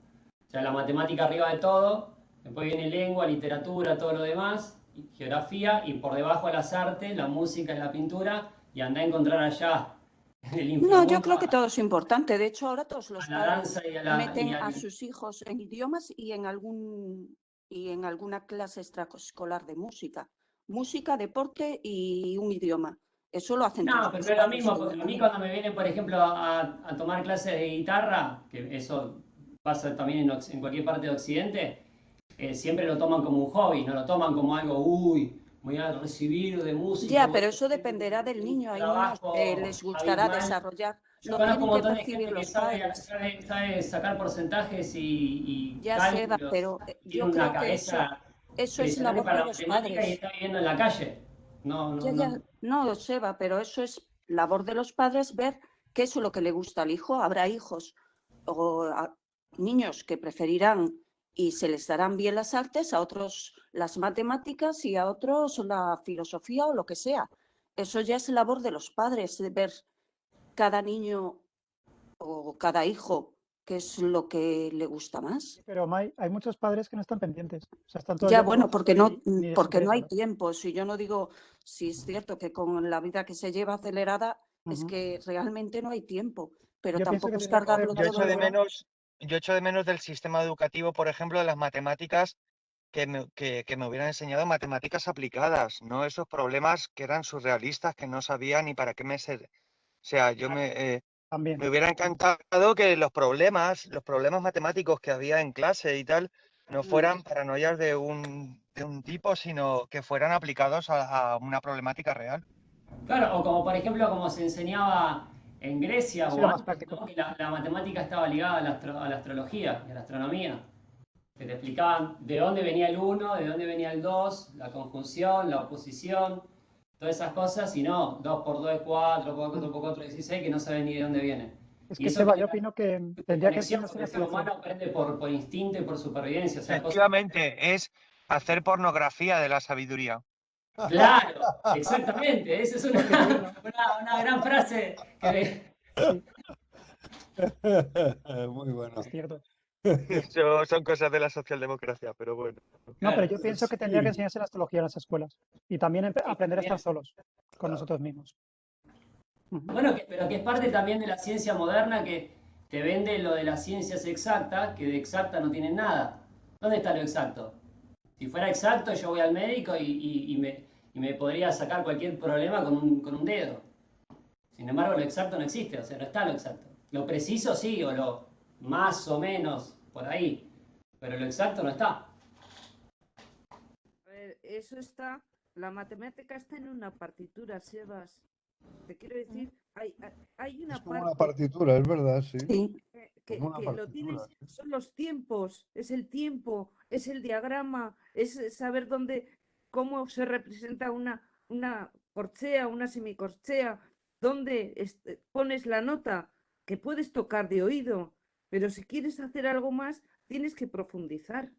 O sea, la matemática arriba de todo, después viene lengua, literatura, todo lo demás, y geografía, y por debajo las artes, la música y la pintura, y anda a encontrar allá en el No, inframundo yo creo que todo es importante. De hecho, ahora todos los a la padres danza y meten a sus hijos en idiomas y en alguna clase extraescolar de música. Música, deporte y un idioma. Eso lo hacen No, todos pero los no es lo padres, mismo, porque a mí evidentemente. cuando me vienen, por ejemplo, a tomar clases de guitarra, que eso pasa también en cualquier parte de Occidente, siempre lo toman como un hobby, no lo toman como algo, uy, voy a recibir de música, Ya, voy pero a eso recibir dependerá del un niño. Hay niños que trabajo les gustará abismal. desarrollar. Yo Lo conozco un tienen que montón de percibir gente que los padres. sabe sacar porcentajes y Ya, Seba, cálculos, pero y tiene yo una creo que cabeza eso es impresionante labor para de la los matemática y padres. está viviendo en la calle. No, Ya, no, no. no, Seba, pero eso es labor de los padres ver qué es lo que le gusta al hijo. Habrá hijos o niños que preferirán y se les darán bien las artes, a otros las matemáticas y a otros la filosofía o lo que sea. Eso ya es labor de los padres, de ver cada niño o cada hijo qué es lo que le gusta más. Pero May, hay muchos padres que no están pendientes. O sea, están todo el Ya, día bueno, trabajando y ni les porque no interesa, hay ¿no? tiempo. Si yo no digo, si es cierto que con la vida que se lleva acelerada, es Ujú. que realmente no hay tiempo, pero Yo pienso tampoco que es tendría que ser cargarlo Yo más todo echo en de una. seguro. menos del sistema educativo, por ejemplo, de las matemáticas, que me hubieran enseñado matemáticas aplicadas, no esos problemas que eran surrealistas, que no sabía ni para qué me ser. O sea, También. me hubiera encantado que los problemas matemáticos que había en clase y tal, no fueran paranoias de un tipo, sino que fueran aplicados a una problemática real. Claro, o como por ejemplo como se enseñaba en Grecia Eso o era más antes, práctico. ¿no? Que la matemática estaba ligada a la astrología y a la astronomía. Que te explicaban de dónde venía el 1, de dónde venía el 2, la conjunción, la oposición, todas esas cosas, y no, 2 por 2 es 4, 4 por 4 es 16, que no saben ni de dónde viene. Es Y que eso Seba, yo genera opino que tendría que desconexión, enseñarse en porque el ser astrología. humano aprende por instinto y por supervivencia, o sea, cosas... Efectivamente, es hacer pornografía de la sabiduría. Claro, exactamente, esa es Lo que yo no. una gran frase que... Sí, Muy bueno. es cierto. Eso son cosas de la socialdemocracia, pero bueno. No, pero Claro, yo pienso que tendría que Sí. enseñarse la astrología en las escuelas. Y también aprender a estar solos con nosotros mismos. Ujú. bueno, pero que es parte también de la ciencia moderna que te vende lo de las ciencias exactas, que de exacta no tienen nada. ¿Dónde está lo exacto? Si fuera exacto, yo voy al médico y me podría sacar cualquier problema con un dedo. Sin embargo, lo exacto no existe, o sea, no está lo exacto. Lo preciso sí, o lo más o menos por ahí, pero lo exacto no está. A ver, eso está, la matemática está en una partitura, Sebas. Te quiero decir, hay Es una como una parte partitura, es verdad, sí. Sí, Como una que lo partitura. tienes, son los tiempos, es el tiempo, es el diagrama, es saber dónde, cómo se representa una corchea, una semicorchea, dónde pones la nota que puedes tocar de oído, pero si quieres hacer algo más, tienes que profundizar,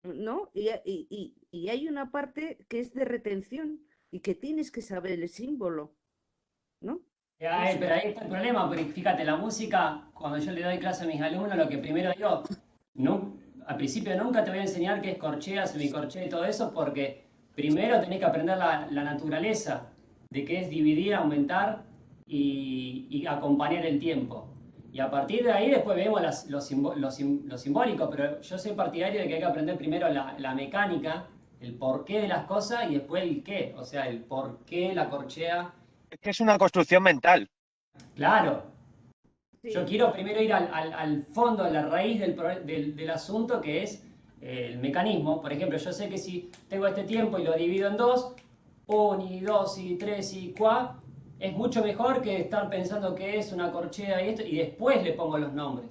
¿no? Y hay una parte que es de retención y que tienes que saber el símbolo, ¿no? Eso Pero ahí está el problema, porque fíjate, la música, cuando yo le doy clase a mis alumnos, lo que primero digo, no, al principio nunca te voy a enseñar qué es corchea, semicorchea y todo eso, porque primero tenés que aprender la naturaleza de qué es dividir, aumentar y acompañar el tiempo. Y a partir de ahí después vemos lo simbólico, pero yo soy partidario de que hay que aprender primero la mecánica, el porqué de las cosas y después el qué, o sea, el porqué la corchea. Es que es una construcción mental. Claro, sí. yo quiero primero ir al fondo, a la raíz del asunto, que es el mecanismo. Por ejemplo, yo sé que si tengo este tiempo y lo divido en dos, 1 y 2 y 3 y 4, es mucho mejor que estar pensando que es una corchea y esto, y después le pongo los nombres.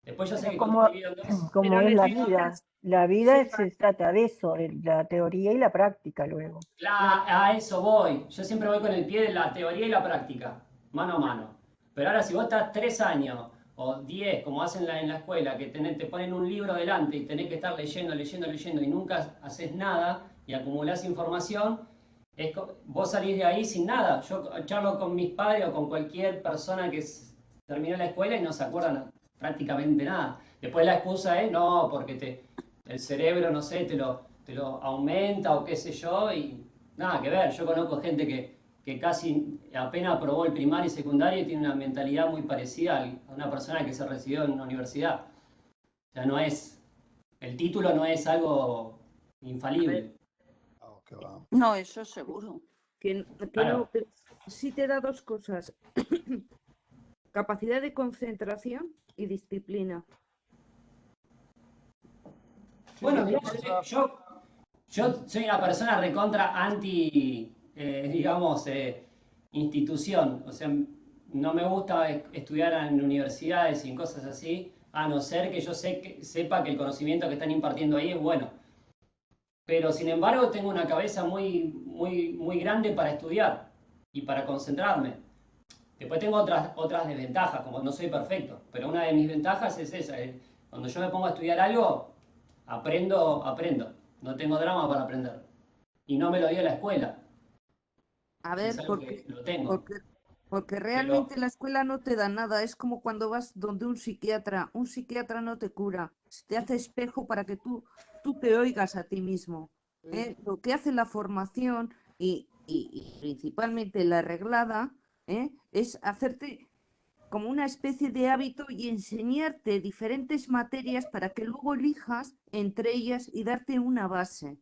Después yo sé Pero que cuando divido en dos... como Pero es la necesitas, vida. La vida Seba, se trata de eso, de la teoría y la práctica luego. A eso voy. Yo siempre voy con el pie de la teoría y la práctica, mano a mano. Pero ahora si vos estás 3 años o 10, como hacen en la escuela, que te ponen un libro delante y tenés que estar leyendo y nunca haces nada y acumulás información, vos salís de ahí sin nada. Yo charlo con mis padres o con cualquier persona que terminó la escuela y no se acuerdan prácticamente nada. Después la excusa es, no, porque el cerebro, no sé, te lo aumenta o qué sé yo, y nada que ver. Yo conozco gente que casi apenas aprobó el primario y secundario y tiene una mentalidad muy parecida a una persona que se recibió en una universidad. O sea, el título no es algo infalible. Ah, qué va. no, eso seguro. que Claro. no, pero sí te da dos cosas. Capacidad de concentración y disciplina. Bueno, mirá, pasa. yo soy una persona recontra anti, digamos, institución. O sea, no me gusta estudiar en universidades y en cosas así, a no ser que yo sepa que el conocimiento que están impartiendo ahí es bueno. Pero sin embargo tengo una cabeza muy grande para estudiar y para concentrarme. Después tengo otras desventajas, como no soy perfecto, pero una de mis ventajas es esa. Cuando yo me pongo a estudiar algo, aprendo. No tengo drama para aprender. Y no me lo dio la escuela, A es ver, algo que lo tengo. porque Pero, realmente la escuela no te da nada. Es como cuando vas donde un psiquiatra. Un psiquiatra no te cura. Te hace espejo para que tú te oigas a ti mismo. ¿Eh? Lo que hace la formación y principalmente la reglada, es hacerte como una especie de hábito y enseñarte diferentes materias para que luego elijas entre ellas y darte una base.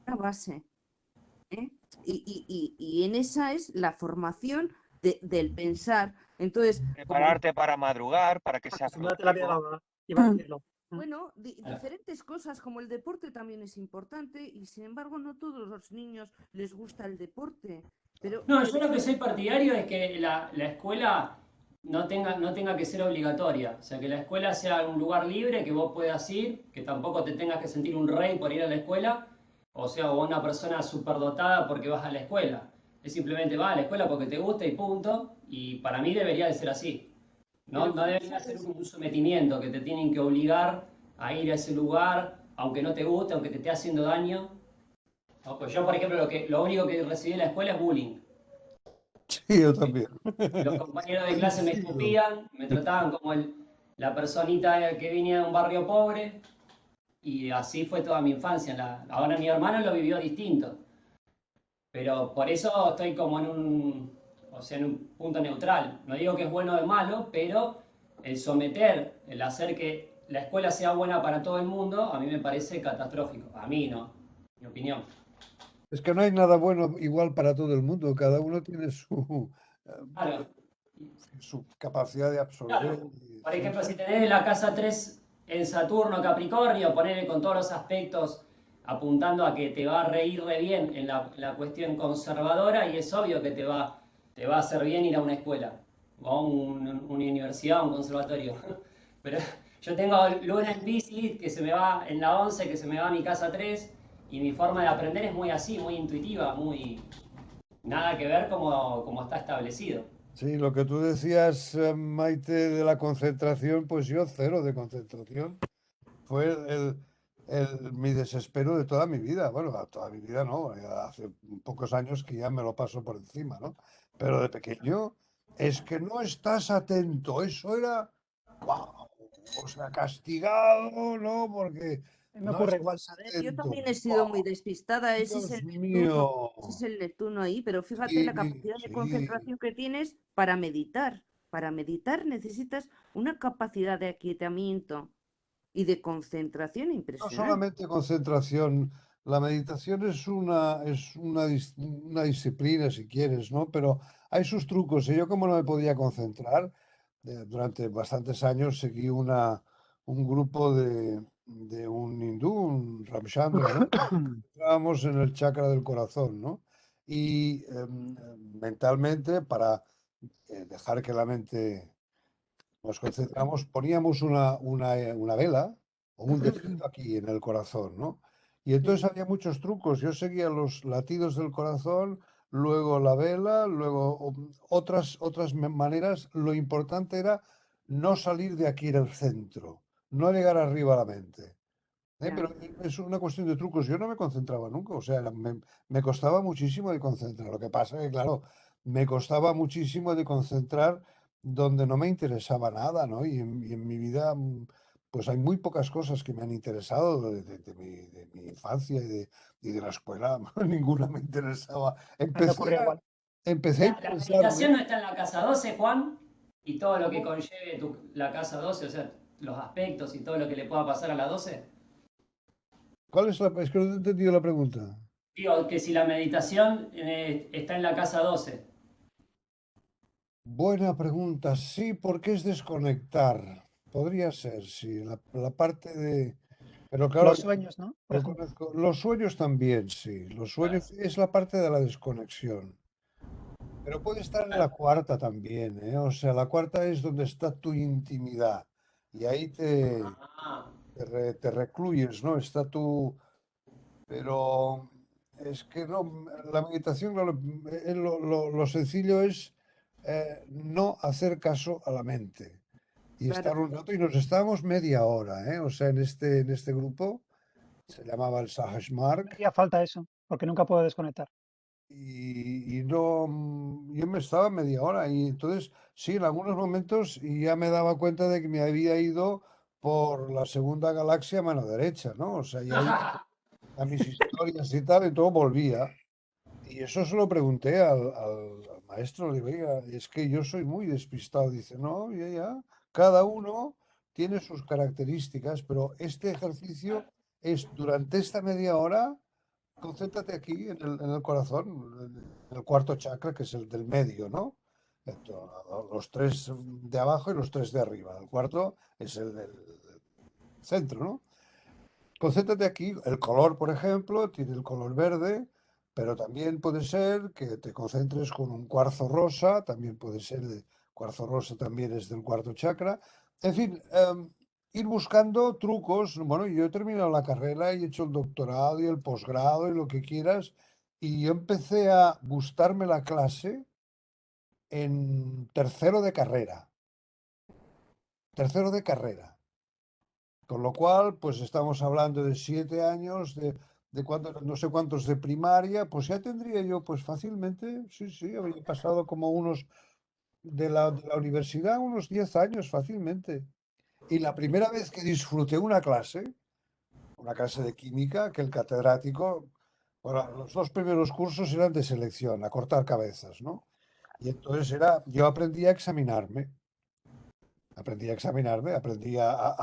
Una base. ¿Eh? Y en esa es la formación del pensar. Entonces, como, Prepararte para madrugar, para que sea Acostumbrarte a la vida productivo. laboral, iba a decirlo. bueno, diferentes cosas como el deporte también es importante y sin embargo no todos los niños les gusta el deporte. no, yo Pero lo que soy partidario es que la escuela no tenga que ser obligatoria. O sea, que la escuela sea un lugar libre, que vos puedas ir, que tampoco te tengas que sentir un rey por ir a la escuela, o sea, o una persona superdotada porque vas a la escuela. Es simplemente vas a la escuela porque te gusta y punto. Y para mí debería de ser así. No, Pero no debería ser un sometimiento que te tienen que obligar a ir a ese lugar, aunque no te guste, aunque te esté haciendo daño. No, pues yo, por ejemplo, lo único que recibí en la escuela es bullying. Sí, yo también. Los compañeros de clase me Coincido. escupían, me trataban como la personita que venía de un barrio pobre, y así fue toda mi infancia. Ahora mi hermano lo vivió distinto, pero por eso estoy como en un punto neutral. No digo que es bueno o malo, pero el hacer que la escuela sea buena para todo el mundo, a mí me parece catastrófico. A mí no, mi opinión. Es que no hay nada bueno igual para todo el mundo. Cada uno tiene su, Claro. su capacidad de absorber. Claro. Por ejemplo, si tenés la casa 3 en Saturno, Capricornio, ponele con todos los aspectos apuntando a que te va a reír re bien en la cuestión conservadora, y es obvio que te va a hacer bien ir a una escuela, o a una universidad, o un conservatorio. Pero yo tengo Luna en Piscis, que se me va en la 11, que se me va a mi casa 3, y mi forma de aprender es muy así, muy intuitiva, muy nada que ver como está establecido. Sí, lo que tú decías, Maite, de la concentración, pues yo cero de concentración. Fue mi desespero de toda mi vida. Bueno, toda mi vida no, hace pocos años que ya me lo paso por encima, ¿no? Pero de pequeño es que no estás atento. Eso era, wow, o sea, castigado, ¿no? Porque Me no ocurre igual. estás a ver, yo atento. también he sido muy ¡Wow! despistada, Dios mío. Ese es el Neptuno ahí, pero fíjate Sí, la capacidad de sí. concentración que tienes para meditar. Para meditar necesitas una capacidad de aquietamiento y de concentración No impresionante. solamente concentración, la meditación una disciplina, si quieres, ¿no? Pero hay sus trucos. Y yo, como no me podía concentrar, durante bastantes años seguí un grupo de un hindú, un Ramchandra, ¿no? Estábamos en el chakra del corazón, ¿no? Y mentalmente, para dejar que la mente nos concentramos, poníamos una vela o un dedito aquí en el corazón, ¿no? Y entonces había muchos trucos. Yo seguía los latidos del corazón, luego la vela, luego otras maneras. Lo importante era no salir de aquí en el centro, no llegar arriba a la mente. Ya. Pero es una cuestión de trucos. Yo no me concentraba nunca, o sea, me costaba muchísimo de concentrar. Lo que pasa es que, claro, me costaba muchísimo de concentrar donde no me interesaba nada, ¿no? Y en mi vida, pues hay muy pocas cosas que me han interesado de mi infancia y de la escuela. Ninguna me interesaba. Me ocurre igual. Empecé a La interesarme. meditación no está en la casa 12, Juan, y todo lo que conlleve la casa 12, o sea, los aspectos y todo lo que le pueda pasar a la 12. ¿Cuál es Es que no he entendido la pregunta. Digo, que si la meditación está en la casa 12. Buena pregunta. Sí, porque es desconectar. Podría ser, sí. La parte Pero claro, Los sueños, ¿no? Por yo ejemplo. conozco los sueños también, sí. Los sueños es la parte de la desconexión. Pero puede estar en la cuarta también, ¿eh? O sea, la cuarta es donde está tu intimidad. Y ahí Ah, te recluyes, ¿no? Está tu... Pero es que no, la meditación, claro, lo sencillo es no hacer caso a la mente. Y Claro, estar un rato, y nos estábamos media hora, ¿eh? O sea, en este grupo se llamaba el Sahaj Me Mark. haría falta eso, porque nunca puedo desconectar. Y no, yo me estaba media hora y entonces sí, en algunos momentos y ya me daba cuenta de que me había ido por la segunda galaxia a mano derecha, ¿no? O sea, ya iba a mis historias y tal, y todo volvía. Y eso se lo pregunté al maestro, le digo, oiga, es que yo soy muy despistado. Dice, no, ya, cada uno tiene sus características, pero este ejercicio es durante esta media hora. Concéntrate aquí en el corazón, en el cuarto chakra, que es el del medio, ¿no? Los tres de abajo y los tres de arriba. El cuarto es el del centro, ¿no? Concéntrate aquí. El color, por ejemplo, tiene el color verde, pero también puede ser que te concentres con un cuarzo rosa, también puede ser de cuarzo rosa, también es del cuarto chakra. En fin, ir buscando trucos. Bueno, yo he terminado la carrera y he hecho el doctorado y el posgrado y lo que quieras, y yo empecé a gustarme la clase en tercero de carrera. Tercero de carrera. Con lo cual, pues estamos hablando de 7 años, de no sé cuántos de primaria, pues ya tendría yo, pues fácilmente, sí, sí, habría pasado como unos de la universidad, unos 10 años fácilmente. Y la primera vez que disfruté una clase de química, que el catedrático, bueno, los dos primeros cursos eran de selección, a cortar cabezas, ¿no? Y entonces yo aprendí a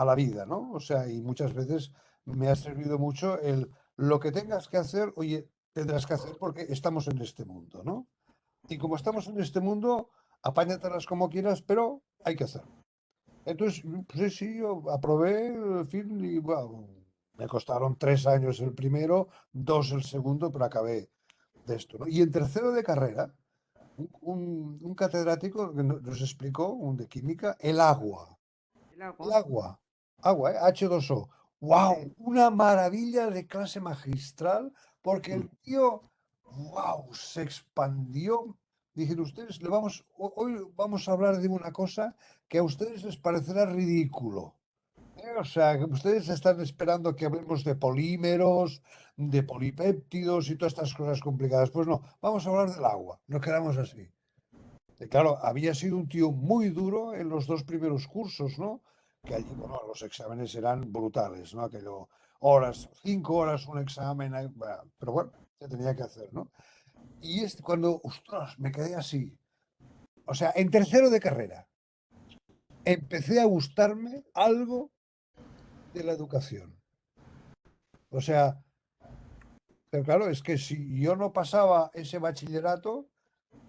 la vida, ¿no? O sea, y muchas veces me ha servido mucho lo que tengas que hacer, oye, tendrás que hacer porque estamos en este mundo, ¿no? Y como estamos en este mundo, apáñatelas como quieras, pero hay que hacerlo. Entonces, pues sí, yo aprobé, en fin, y bueno, me costaron 3 años el primero, 2 el segundo, pero acabé de esto, ¿no? Y en tercero de carrera, un catedrático que nos explicó, un de química, el agua. el El agua. agua, H2O. ¡Wow! Una maravilla de clase magistral, porque el tío, ¡wow! Se expandió. Dije, ustedes hoy vamos a hablar de una cosa que a ustedes les parecerá ridículo. O sea, que ustedes están esperando que hablemos de polímeros, de polipéptidos y todas estas cosas complicadas. Pues no, vamos a hablar del agua. Nos quedamos así. Y claro, había sido un tío muy duro en los dos primeros cursos, ¿no? Que allí, bueno, los exámenes eran brutales, ¿no? Aquello, horas, 5 horas un examen, bueno, pero bueno, se tenía que hacer, ¿no? Y cuando, ostras, me quedé así. O sea, en tercero de carrera, empecé a gustarme algo de la educación. O sea, pero claro, es que si yo no pasaba ese bachillerato,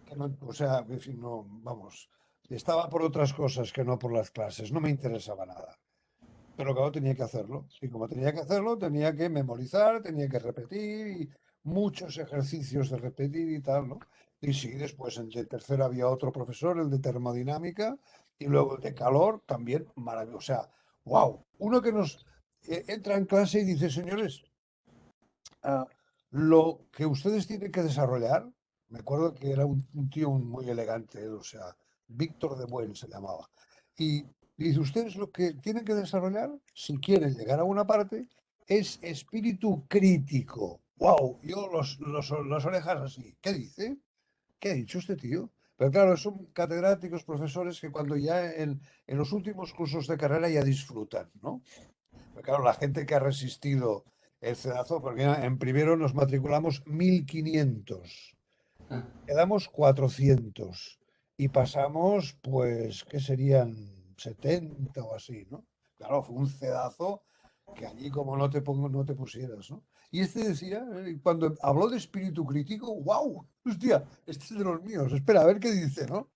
que no, o sea, en fin, no, vamos, estaba por otras cosas que no por las clases, no me interesaba nada. Pero claro, tenía que hacerlo. Y como tenía que hacerlo, tenía que memorizar, tenía que repetir, y muchos ejercicios de repetir y tal, ¿no? Y sí, después en de tercero había otro profesor, el de termodinámica, y luego el de calor, también maravilloso. O sea, wow, uno que nos entra en clase y dice, señores, ah, lo que ustedes tienen que desarrollar, me acuerdo que era un tío muy elegante, o sea, Víctor de Buen se llamaba, y dice, ustedes lo que tienen que desarrollar, si quieren llegar a una parte, es espíritu crítico. ¡Wow! Yo las orejas así. ¿Qué dice? ¿Qué ha dicho este tío? Pero claro, son catedráticos, profesores que cuando ya en los últimos cursos de carrera ya disfrutan, ¿no? Pero claro, la gente que ha resistido el cedazo, porque en primero nos matriculamos 1.500, quedamos 400 y pasamos, pues, ¿qué serían? 70 o así, ¿no? Claro, fue un cedazo que allí como no te pongo, no te pusieras, ¿no? Y este decía, cuando habló de espíritu crítico, ¡wow! Hostia, este es de los míos, espera, a ver qué dice, ¿no?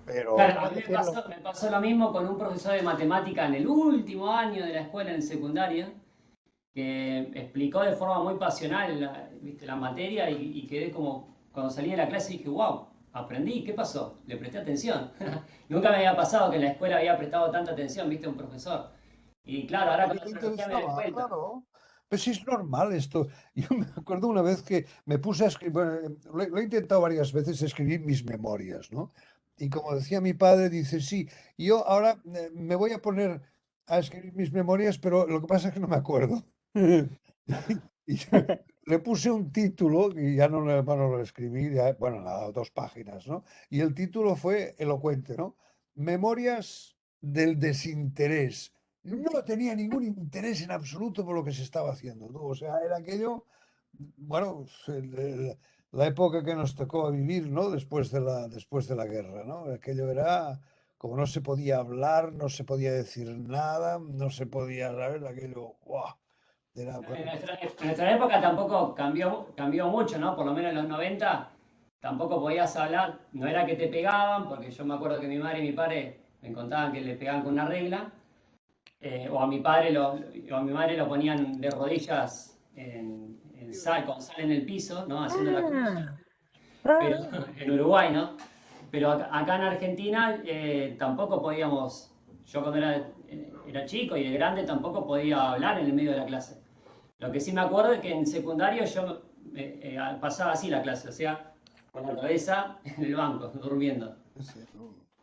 Pero, Claro, a mí me pasó lo mismo con un profesor de matemática en el último año de la escuela, en secundaria, que explicó de forma muy pasional ¿viste? La materia y quedé como, cuando salí de la clase dije, wow, aprendí, ¿qué pasó? Le presté atención. Nunca me había pasado que en la escuela había prestado tanta atención, viste, a un profesor. Y claro, ahora con Porque la te tecnología me doy interesaba, cuenta. claro. Pues sí, es normal esto. Yo me acuerdo una vez que me puse a escribir, bueno, lo he intentado varias veces escribir mis memorias, ¿no? Y como decía mi padre, dice, sí, yo ahora me voy a poner a escribir mis memorias, pero lo que pasa es que no me acuerdo. Y le puse un título, y ya no lo escribí, bueno, nada, 2 páginas, ¿no? Y el título fue elocuente, ¿no? Memorias del desinterés. No tenía ningún interés en absoluto por lo que se estaba haciendo, ¿no? O sea, era aquello, bueno, la época que nos tocó vivir, ¿no? Después de la guerra, ¿no? Aquello era, como no se podía hablar, no se podía decir nada, no se podía, ¿sabes? Aquello, ¡guau! Era, En nuestra época tampoco cambió mucho, ¿no? Por lo menos en los 90 tampoco podías hablar, no era que te pegaban, porque yo me acuerdo que mi madre y mi padre me contaban que le pegaban con una regla, o a mi madre lo ponían de rodillas en sal, con sal en el piso, ¿no? Haciendo la cruz, pero en Uruguay, ¿no? Pero acá en Argentina tampoco podíamos, yo cuando era chico y de grande tampoco podía hablar en el medio de la clase. Lo que sí me acuerdo es que en secundario yo pasaba así la clase, o sea, con la cabeza en el banco, durmiendo.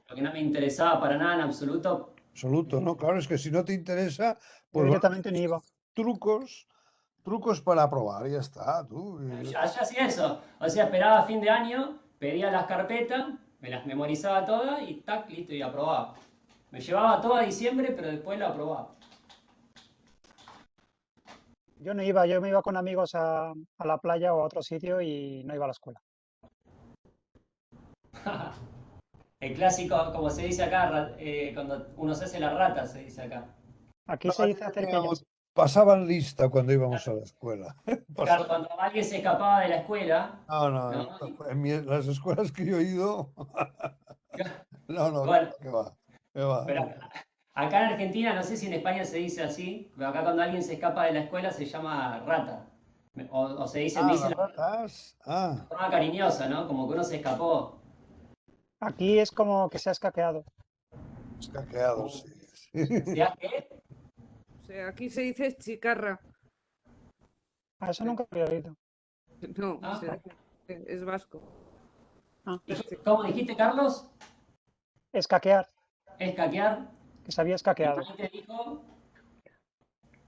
Lo que no me interesaba para nada en absoluto. absoluto, ¿no? Claro, es que si no te interesa, Yo pues directamente ni iba. trucos para probar, y ya está, tú. Yo hacía eso, o sea, esperaba fin de año, pedía las carpetas, me las memorizaba todas y tac, listo, y aprobaba. Me llevaba todo a diciembre, pero después lo aprobaba. Yo no iba, yo me iba con amigos a la playa o a otro sitio y no iba a la escuela. El clásico, como se dice acá, cuando uno se hace la rata, se dice acá. Aquí No, se aquí dice hacer teníamos- peñas. pasaban lista cuando íbamos a la escuela. Claro, cuando alguien se escapaba de la escuela, No, no, ¿no? en las escuelas que yo he ido, no, Bueno, qué va, qué va, pero qué va. acá en Argentina, no sé si en España se dice así, pero acá cuando alguien se escapa de la escuela se llama rata. O se dice, me Ah, dicen las ratas. de forma cariñosa, ¿no? Como que uno se escapó. Aquí es como que se ha escaqueado. Escaqueados, sí. ¿Sea qué? O sea, aquí se dice chicarra. A eso nunca había oído. No, Ah. es vasco. Ah, ¿Cómo dijiste, Carlos? escaquear, Escaquear. que se había ¿Y escaqueado. Maite dijo?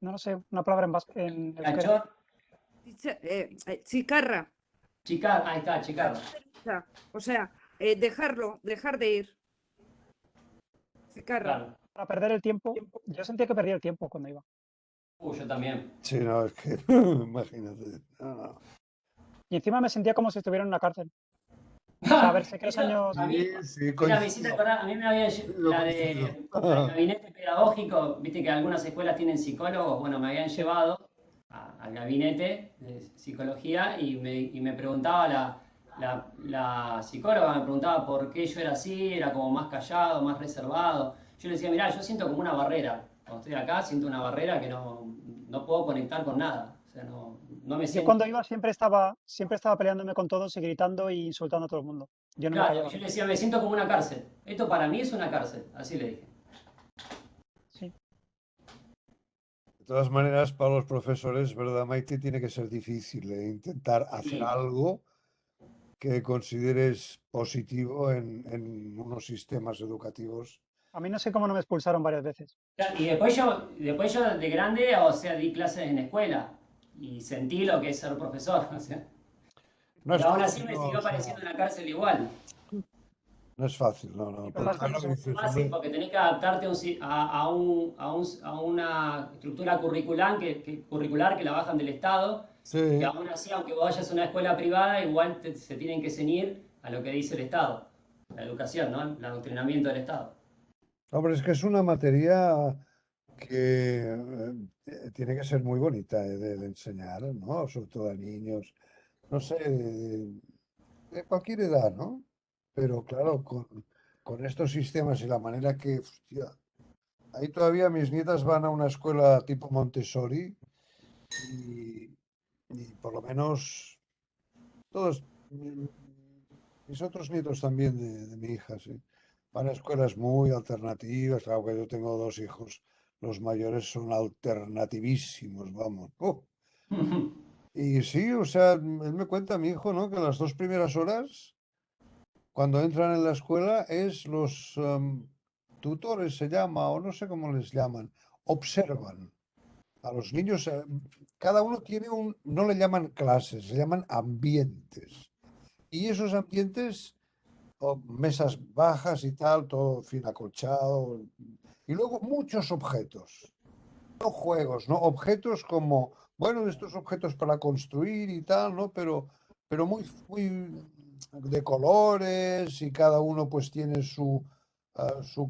No lo sé, una palabra en euskera. Cachor. Chicarra. Chicar, ahí está, chicar. O sea, dejar de ir. Chicarra. Claro. Para perder el tiempo, yo sentía que perdía el tiempo cuando iba. Yo también. Sí, no, es que, imagínate. No. Y encima me sentía como si estuviera en una cárcel. O sea, a ver, sé que los Eso, años... a mí, Sí, mira, me hiciste acordar, a mí me había la de el gabinete pedagógico, viste que algunas escuelas tienen psicólogos, bueno, me habían llevado al gabinete de psicología y me preguntaba la psicóloga, me preguntaba por qué yo era así, era como más callado, más reservado. Yo le decía, mirá, yo siento como una barrera, cuando estoy acá siento una barrera que no puedo conectar con nada, o sea, no me Yo siento... cuando iba siempre estaba peleándome con todos y gritando y insultando a todo el mundo. Yo no me Claro, callaba. yo le decía, me siento como una cárcel. Esto para mí es una cárcel, así le dije. Sí. De todas maneras, para los profesores, ¿verdad, Maite? Tiene que ser difícil intentar hacer Sí. algo que consideres positivo en unos sistemas educativos. A mí no sé cómo no me expulsaron varias veces. Y después yo de grande, o sea, di clases en escuela y sentí lo que es ser profesor, o sea. No Y es aún así fácil, me no, siguió o sea, pareciendo una cárcel igual. no es fácil, no, Y porque papás, claro que dices, Más sí, hombre, porque tenés que adaptarte a una estructura curricular que la bajan del Estado. sí, Y aún así, aunque vos vayas a una escuela privada, igual se tienen que ceñir a lo que dice el Estado. La educación, ¿no? El adoctrinamiento del Estado. hombre, es que es una materia que tiene que ser muy bonita de enseñar, ¿no? Sobre todo a niños, no sé, de cualquier edad, ¿no? Pero claro, con estos sistemas y la manera que, hostia, ahí todavía mis nietas van a una escuela tipo Montessori y por lo menos todos, mis otros nietos también de mi hija, sí, van a escuelas muy alternativas. Claro que yo tengo dos hijos, los mayores son alternativísimos, vamos. Y sí, o sea, él me cuenta, mi hijo, ¿no? Que las 2 primeras horas, cuando entran en la escuela, es los tutores, se llama, o no sé cómo les llaman, observan a los niños. Cada uno tiene no le llaman clases, se llaman ambientes. Y esos ambientes, o mesas bajas y tal, todo en fin acolchado. Y luego muchos objetos, no juegos, ¿no? Objetos como, bueno, estos objetos para construir y tal, ¿no? Pero muy, muy de colores, y cada uno pues tiene su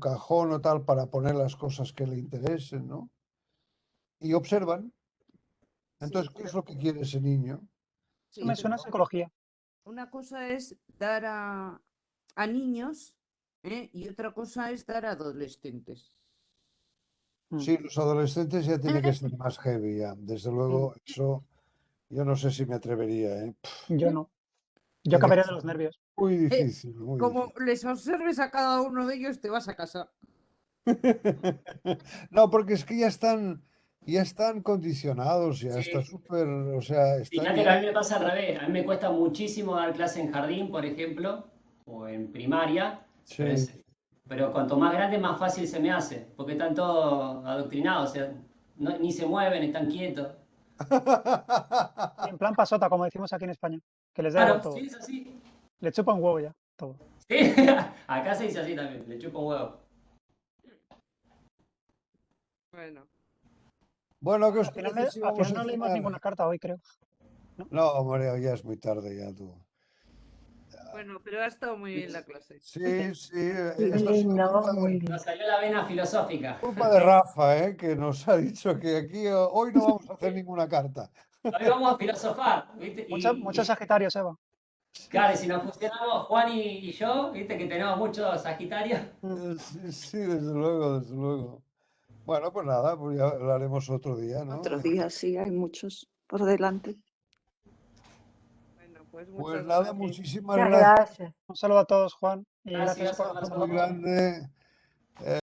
cajón o tal para poner las cosas que le interesen, ¿no? Y observan. Sí, Entonces, ¿qué es pero lo que quiere ese niño? Eso sí, me pero suena a psicología. una cosa es dar a niños, y otra cosa es dar a adolescentes. Sí, los adolescentes ya tiene que ser más heavy, ya. Desde luego, eso yo no sé si me atrevería, ¿eh? Yo no. Yo Tiene que acabaría de ser los nervios. muy difícil, muy Como difícil. les observes a cada uno de ellos, te vas a casa. No, porque es que ya están condicionados, ya está Sí. súper, o sea, están Fíjate ya. que a mí me pasa al revés. A mí me cuesta muchísimo dar clase en jardín, por ejemplo, o en primaria, pero, Sí. pero cuanto más grande, más fácil se me hace, porque están todos adoctrinados, o sea, ni se mueven, están quietos. Y en plan pasota, como decimos aquí en España, que les da igual Claro, todo. sí, es así. Le chupa un huevo ya, todo. Sí, acá se dice así también, le chupo un huevo. Bueno, Bueno, ¿qué os Al final, parece si al vamos final a no leímos cenar? ninguna carta hoy, creo. No, hombre, ya es muy tarde ya tú. bueno, pero ha estado muy bien la clase. Sí, sí, Sí, esto ha sido no, culpa muy de, bien. Nos salió la vena filosófica. culpa de Rafa, que nos ha dicho que aquí hoy no vamos a hacer ninguna carta. Hoy vamos a filosofar, ¿viste? Muchos Sagitarios, Eva. Claro, y si nos fusionamos Juan y yo, ¿viste? Que tenemos muchos Sagitarios. Sí, sí, desde luego, desde luego. Bueno, pues nada, pues ya lo haremos otro día, ¿no? Otro día, sí, hay muchos por delante. Bueno, pues Pues muchas nada, gracias. muchísimas Muchas gracias. gracias. Un saludo a todos, Juan, y gracias Gracias, por Un la abrazo información. muy grande.